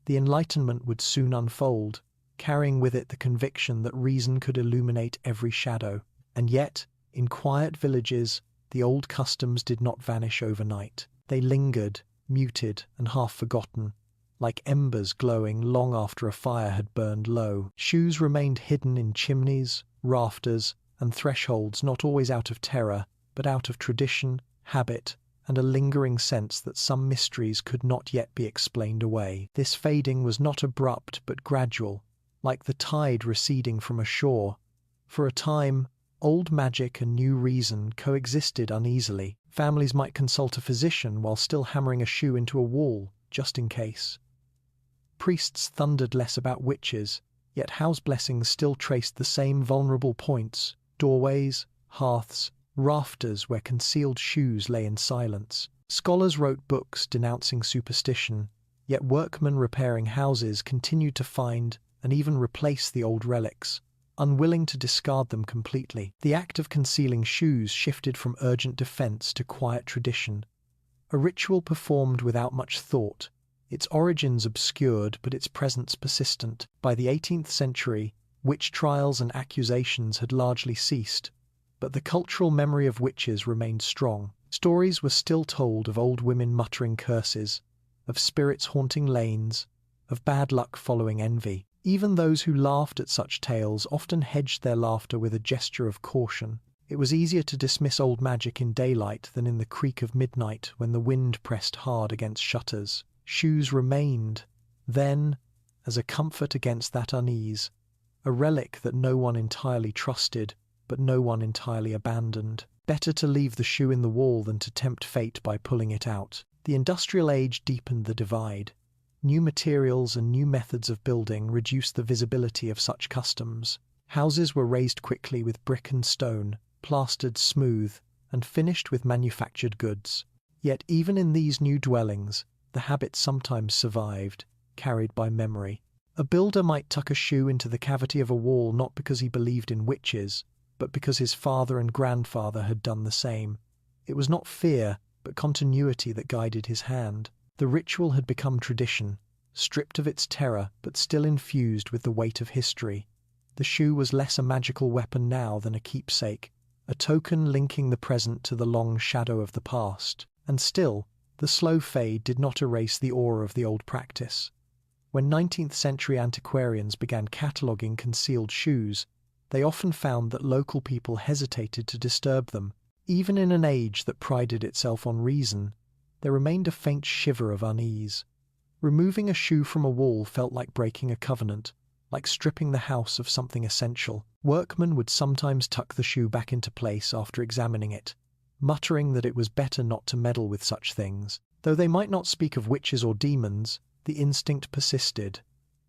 The Enlightenment would soon unfold, carrying with it the conviction that reason could illuminate every shadow. And yet, in quiet villages, the old customs did not vanish overnight. They lingered, muted and half forgotten, like embers glowing long after a fire had burned low. Shoes remained hidden in chimneys, rafters, and thresholds, not always out of terror, but out of tradition, habit, and a lingering sense that some mysteries could not yet be explained away. This fading was not abrupt but gradual, like the tide receding from a shore. For a time, old magic and new reason coexisted uneasily. Families might consult a physician while still hammering a shoe into a wall, just in case. Priests thundered less about witches, yet house blessings still traced the same vulnerable points: doorways, hearths, rafters where concealed shoes lay in silence. Scholars wrote books denouncing superstition, yet workmen repairing houses continued to find and even replace the old relics, unwilling to discard them completely. The act of concealing shoes shifted from urgent defense to quiet tradition, a ritual performed without much thought, its origins obscured but its presence persistent. By the 18th century, witch trials and accusations had largely ceased, but the cultural memory of witches remained strong. Stories were still told of old women muttering curses, of spirits haunting lanes, of bad luck following envy. Even those who laughed at such tales often hedged their laughter with a gesture of caution. It was easier to dismiss old magic in daylight than in the creak of midnight when the wind pressed hard against shutters. Shoes remained, then, as a comfort against that unease, a relic that no one entirely trusted, but no one entirely abandoned. Better to leave the shoe in the wall than to tempt fate by pulling it out. The industrial age deepened the divide. New materials and new methods of building reduced the visibility of such customs. Houses were raised quickly with brick and stone, plastered smooth, and finished with manufactured goods. Yet even in these new dwellings, the habit sometimes survived, carried by memory. A builder might tuck a shoe into the cavity of a wall not because he believed in witches, but because his father and grandfather had done the same. It was not fear, but continuity that guided his hand. The ritual had become tradition, stripped of its terror but still infused with the weight of history. The shoe was less a magical weapon now than a keepsake, a token linking the present to the long shadow of the past. And still, the slow fade did not erase the awe of the old practice. When 19th century antiquarians began cataloguing concealed shoes, they often found that local people hesitated to disturb them. Even in an age that prided itself on reason, there remained a faint shiver of unease. Removing a shoe from a wall felt like breaking a covenant, like stripping the house of something essential. Workmen would sometimes tuck the shoe back into place after examining it, muttering that it was better not to meddle with such things. Though they might not speak of witches or demons, the instinct persisted.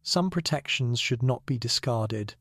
Some protections should not be discarded,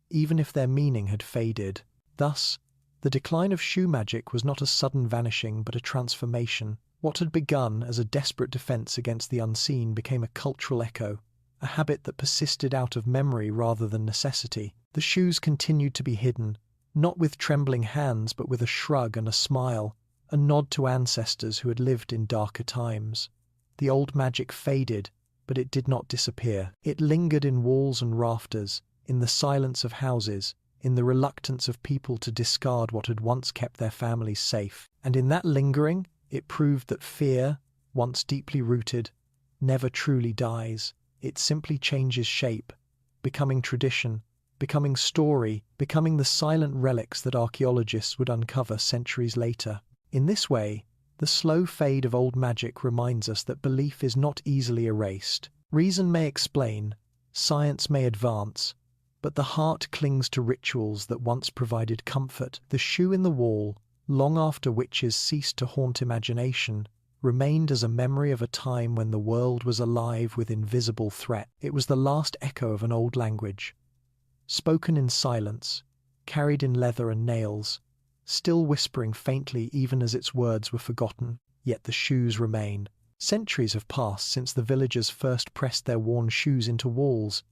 even if their meaning had faded. Thus, the decline of shoe magic was not a sudden vanishing but a transformation. What had begun as a desperate defense against the unseen became a cultural echo, a habit that persisted out of memory rather than necessity. The shoes continued to be hidden, not with trembling hands but with a shrug and a smile, a nod to ancestors who had lived in darker times. The old magic faded, but it did not disappear. It lingered in walls and rafters, in the silence of houses, in the reluctance of people to discard what had once kept their families safe. And in that lingering, it proved that fear, once deeply rooted, never truly dies. It simply changes shape, becoming tradition, becoming story, becoming the silent relics that archaeologists would uncover centuries later. In this way, the slow fade of old magic reminds us that belief is not easily erased. Reason may explain, science may advance, but the heart clings to rituals that once provided comfort. The shoe in the wall, long after witches ceased to haunt imagination, remained as a memory of a time when the world was alive with invisible threat. It was the last echo of an old language, spoken in silence, carried in leather and nails, still whispering faintly even as its words were forgotten. Yet the shoes remain. Centuries have passed since the villagers first pressed their worn shoes into walls,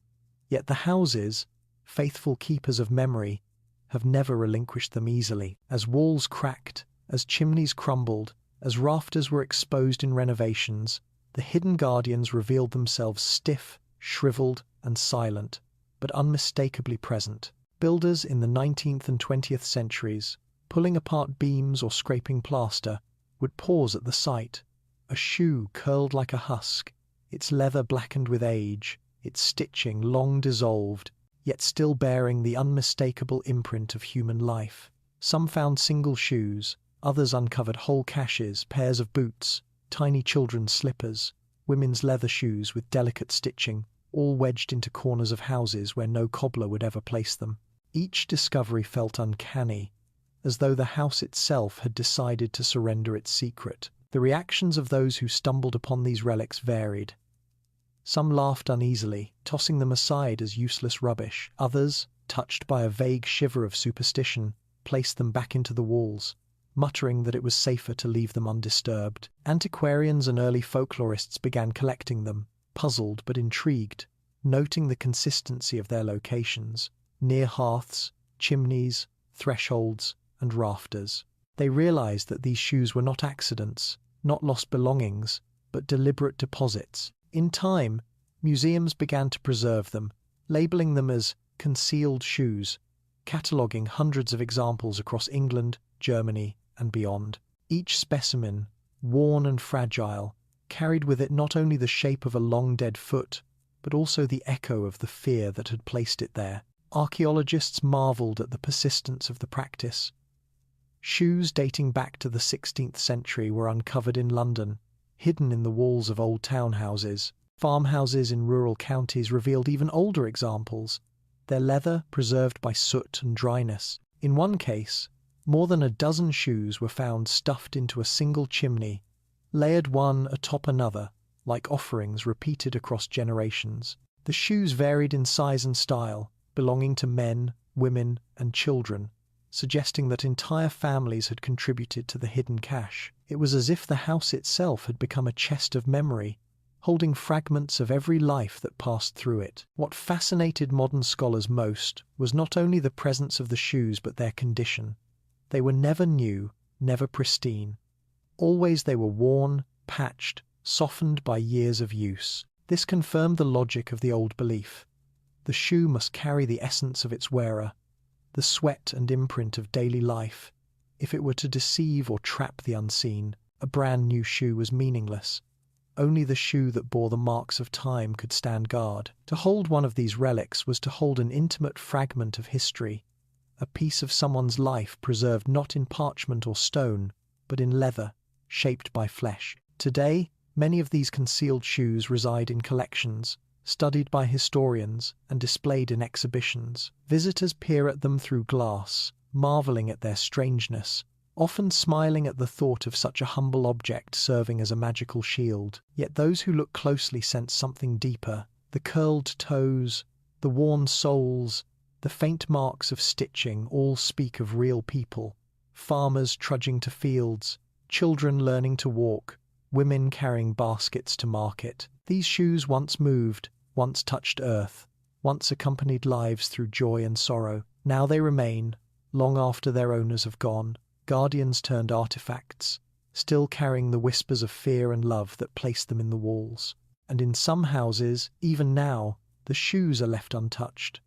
yet the houses, faithful keepers of memory, have never relinquished them easily. As walls cracked, as chimneys crumbled, as rafters were exposed in renovations, the hidden guardians revealed themselves stiff, shriveled, and silent, but unmistakably present. Builders in the 19th and 20th centuries, pulling apart beams or scraping plaster, would pause at the sight. A shoe curled like a husk, its leather blackened with age, its stitching long dissolved, yet still bearing the unmistakable imprint of human life. Some found single shoes, others uncovered whole caches, pairs of boots, tiny children's slippers, women's leather shoes with delicate stitching, all wedged into corners of houses where no cobbler would ever place them. Each discovery felt uncanny, as though the house itself had decided to surrender its secret. The reactions of those who stumbled upon these relics varied. Some laughed uneasily, tossing them aside as useless rubbish. Others, touched by a vague shiver of superstition, placed them back into the walls, muttering that it was safer to leave them undisturbed. Antiquarians and early folklorists began collecting them, puzzled but intrigued, noting the consistency of their locations, near hearths, chimneys, thresholds, and rafters. They realized that these shoes were not accidents, not lost belongings, but deliberate deposits. In time, museums began to preserve them, labeling them as concealed shoes, cataloguing hundreds of examples across England, Germany, and beyond. Each specimen, worn and fragile, carried with it not only the shape of a long-dead foot, but also the echo of the fear that had placed it there. Archaeologists marveled at the persistence of the practice. Shoes dating back to the 16th century were uncovered in London, hidden in the walls of old townhouses. Farmhouses in rural counties revealed even older examples, their leather preserved by soot and dryness. In one case, more than a dozen shoes were found stuffed into a single chimney, layered one atop another, like offerings repeated across generations. The shoes varied in size and style, belonging to men, women, and children, suggesting that entire families had contributed to the hidden cache. It was as if the house itself had become a chest of memory, holding fragments of every life that passed through it. What fascinated modern scholars most was not only the presence of the shoes but their condition. They were never new, never pristine. Always they were worn, patched, softened by years of use. This confirmed the logic of the old belief. The shoe must carry the essence of its wearer, the sweat and imprint of daily life. If it were to deceive or trap the unseen, a brand new shoe was meaningless. Only the shoe that bore the marks of time could stand guard. To hold one of these relics was to hold an intimate fragment of history, a piece of someone's life preserved not in parchment or stone, but in leather, shaped by flesh. Today, many of these concealed shoes reside in collections, studied by historians and displayed in exhibitions. Visitors peer at them through glass, marveling at their strangeness, often smiling at the thought of such a humble object serving as a magical shield. Yet those who look closely sense something deeper. The curled toes, the worn soles, the faint marks of stitching all speak of real people. Farmers trudging to fields, children learning to walk, women carrying baskets to market. These shoes once moved, once touched earth, once accompanied lives through joy and sorrow. Now they remain, long after their owners have gone, guardians turned artifacts, still carrying the whispers of fear and love that placed them in the walls. And in some houses, even now, the shoes are left untouched.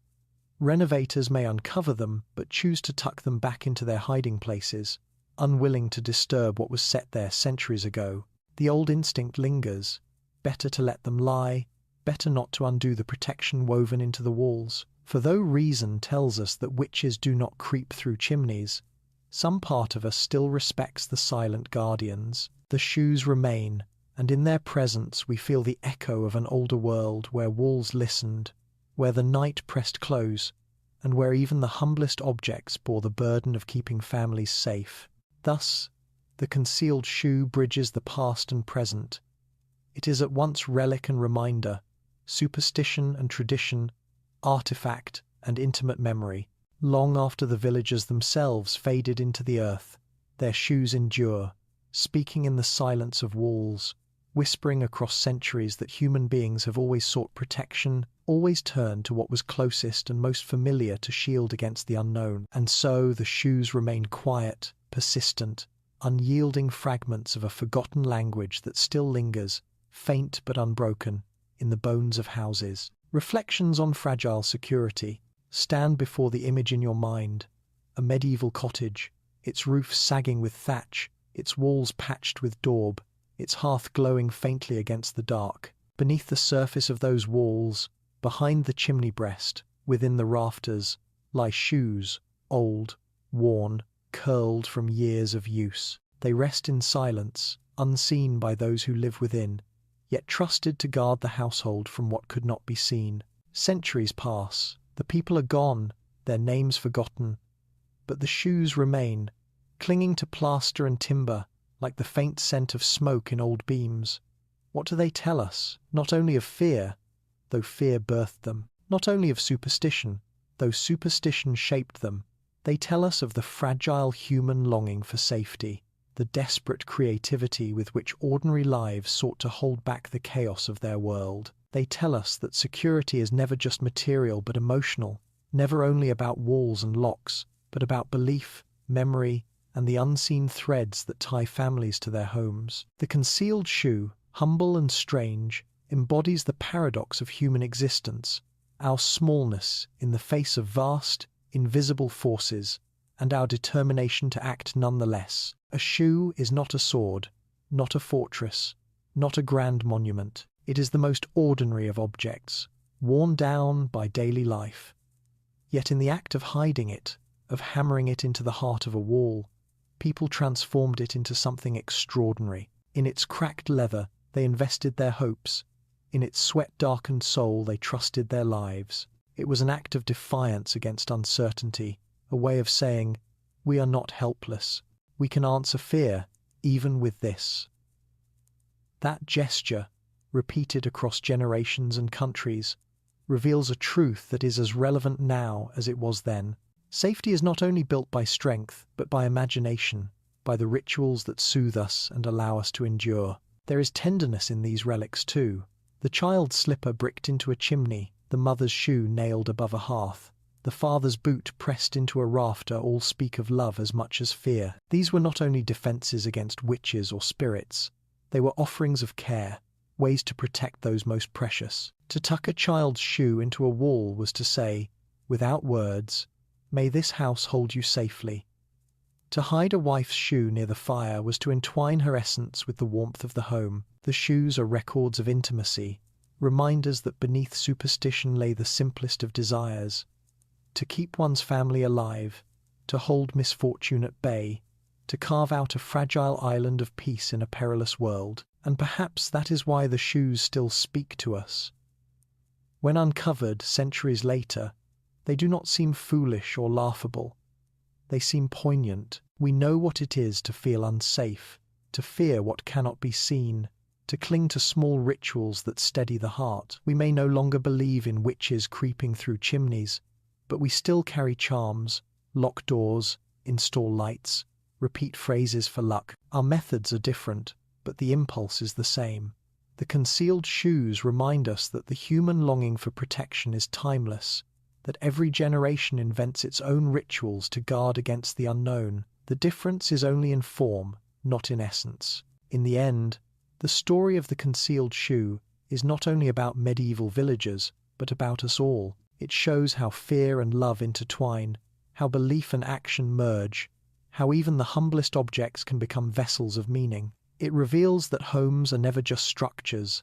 Renovators may uncover them, but choose to tuck them back into their hiding places, unwilling to disturb what was set there centuries ago. The old instinct lingers. Better to let them lie, better not to undo the protection woven into the walls. For though reason tells us that witches do not creep through chimneys, some part of us still respects the silent guardians. The shoes remain, and in their presence we feel the echo of an older world where walls listened, where the night pressed close, and where even the humblest objects bore the burden of keeping families safe. Thus, the concealed shoe bridges the past and present. It is at once relic and reminder, superstition and tradition, artifact and intimate memory. Long after the villagers themselves faded into the earth, their shoes endure, speaking in the silence of walls, whispering across centuries that human beings have always sought protection, always turned to what was closest and most familiar to shield against the unknown. And so the shoes remain quiet, persistent, unyielding fragments of a forgotten language that still lingers, faint but unbroken, in the bones of houses. Reflections on fragile security. Stand before the image in your mind. A medieval cottage, its roof sagging with thatch, its walls patched with daub, its hearth glowing faintly against the dark. Beneath the surface of those walls, behind the chimney breast, within the rafters, lie shoes, old, worn, curled from years of use. They rest in silence, unseen by those who live within, yet trusted to guard the household from what could not be seen. Centuries pass, the people are gone, their names forgotten, but the shoes remain, clinging to plaster and timber, like the faint scent of smoke in old beams. What do they tell us? Not only of fear, though fear birthed them, not only of superstition, though superstition shaped them. They tell us of the fragile human longing for safety, the desperate creativity with which ordinary lives sought to hold back the chaos of their world. They tell us that security is never just material but emotional, never only about walls and locks, but about belief, memory, and the unseen threads that tie families to their homes. The concealed shoe, humble and strange, embodies the paradox of human existence, our smallness in the face of vast, invisible forces, and our determination to act nonetheless. A shoe is not a sword, not a fortress, not a grand monument. It is the most ordinary of objects, worn down by daily life. Yet in the act of hiding it, of hammering it into the heart of a wall, people transformed it into something extraordinary. In its cracked leather, they invested their hopes. In its sweat-darkened soul, they trusted their lives. It was an act of defiance against uncertainty, a way of saying, we are not helpless. We can answer fear, even with this. That gesture, repeated across generations and countries, reveals a truth that is as relevant now as it was then. Safety is not only built by strength, but by imagination, by the rituals that soothe us and allow us to endure. There is tenderness in these relics too. The child's slipper bricked into a chimney, the mother's shoe nailed above a hearth, the father's boot pressed into a rafter all speak of love as much as fear. These were not only defenses against witches or spirits, they were offerings of care, ways to protect those most precious. To tuck a child's shoe into a wall was to say, without words, may this house hold you safely. To hide a wife's shoe near the fire was to entwine her essence with the warmth of the home. The shoes are records of intimacy, reminders that beneath superstition lay the simplest of desires. to keep one's family alive, to hold misfortune at bay, to carve out a fragile island of peace in a perilous world. And perhaps that is why the shoes still speak to us. When uncovered centuries later, they do not seem foolish or laughable. They seem poignant. We know what it is to feel unsafe, to fear what cannot be seen, to cling to small rituals that steady the heart. We may no longer believe in witches creeping through chimneys, but we still carry charms, lock doors, install lights, repeat phrases for luck. Our methods are different, but the impulse is the same. The concealed shoes remind us that the human longing for protection is timeless, that every generation invents its own rituals to guard against the unknown. The difference is only in form, not in essence. In the end, the story of the concealed shoe is not only about medieval villagers, but about us all. It shows how fear and love intertwine, how belief and action merge, how even the humblest objects can become vessels of meaning. It reveals that homes are never just structures.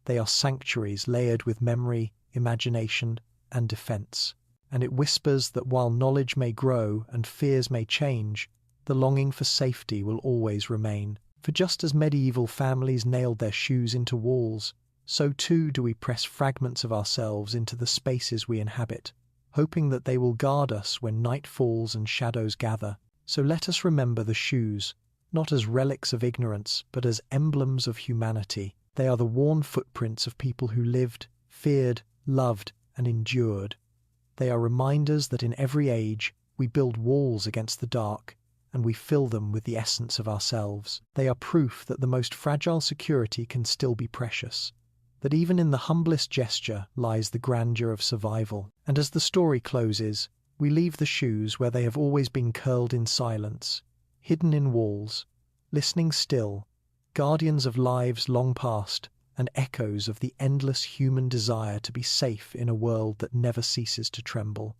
They are sanctuaries layered with memory, imagination, and defense. And it whispers that while knowledge may grow and fears may change, the longing for safety will always remain. For just as medieval families nailed their shoes into walls, so too do we press fragments of ourselves into the spaces we inhabit, hoping that they will guard us when night falls and shadows gather. So let us remember the shoes, not as relics of ignorance, but as emblems of humanity. They are the worn footprints of people who lived, feared, loved, and endured. They are reminders that in every age we build walls against the dark, and we fill them with the essence of ourselves. They are proof that the most fragile security can still be precious, that even in the humblest gesture lies the grandeur of survival. And as the story closes, we leave the shoes where they have always been, curled in silence, hidden in walls, listening still, guardians of lives long past, and echoes of the endless human desire to be safe in a world that never ceases to tremble.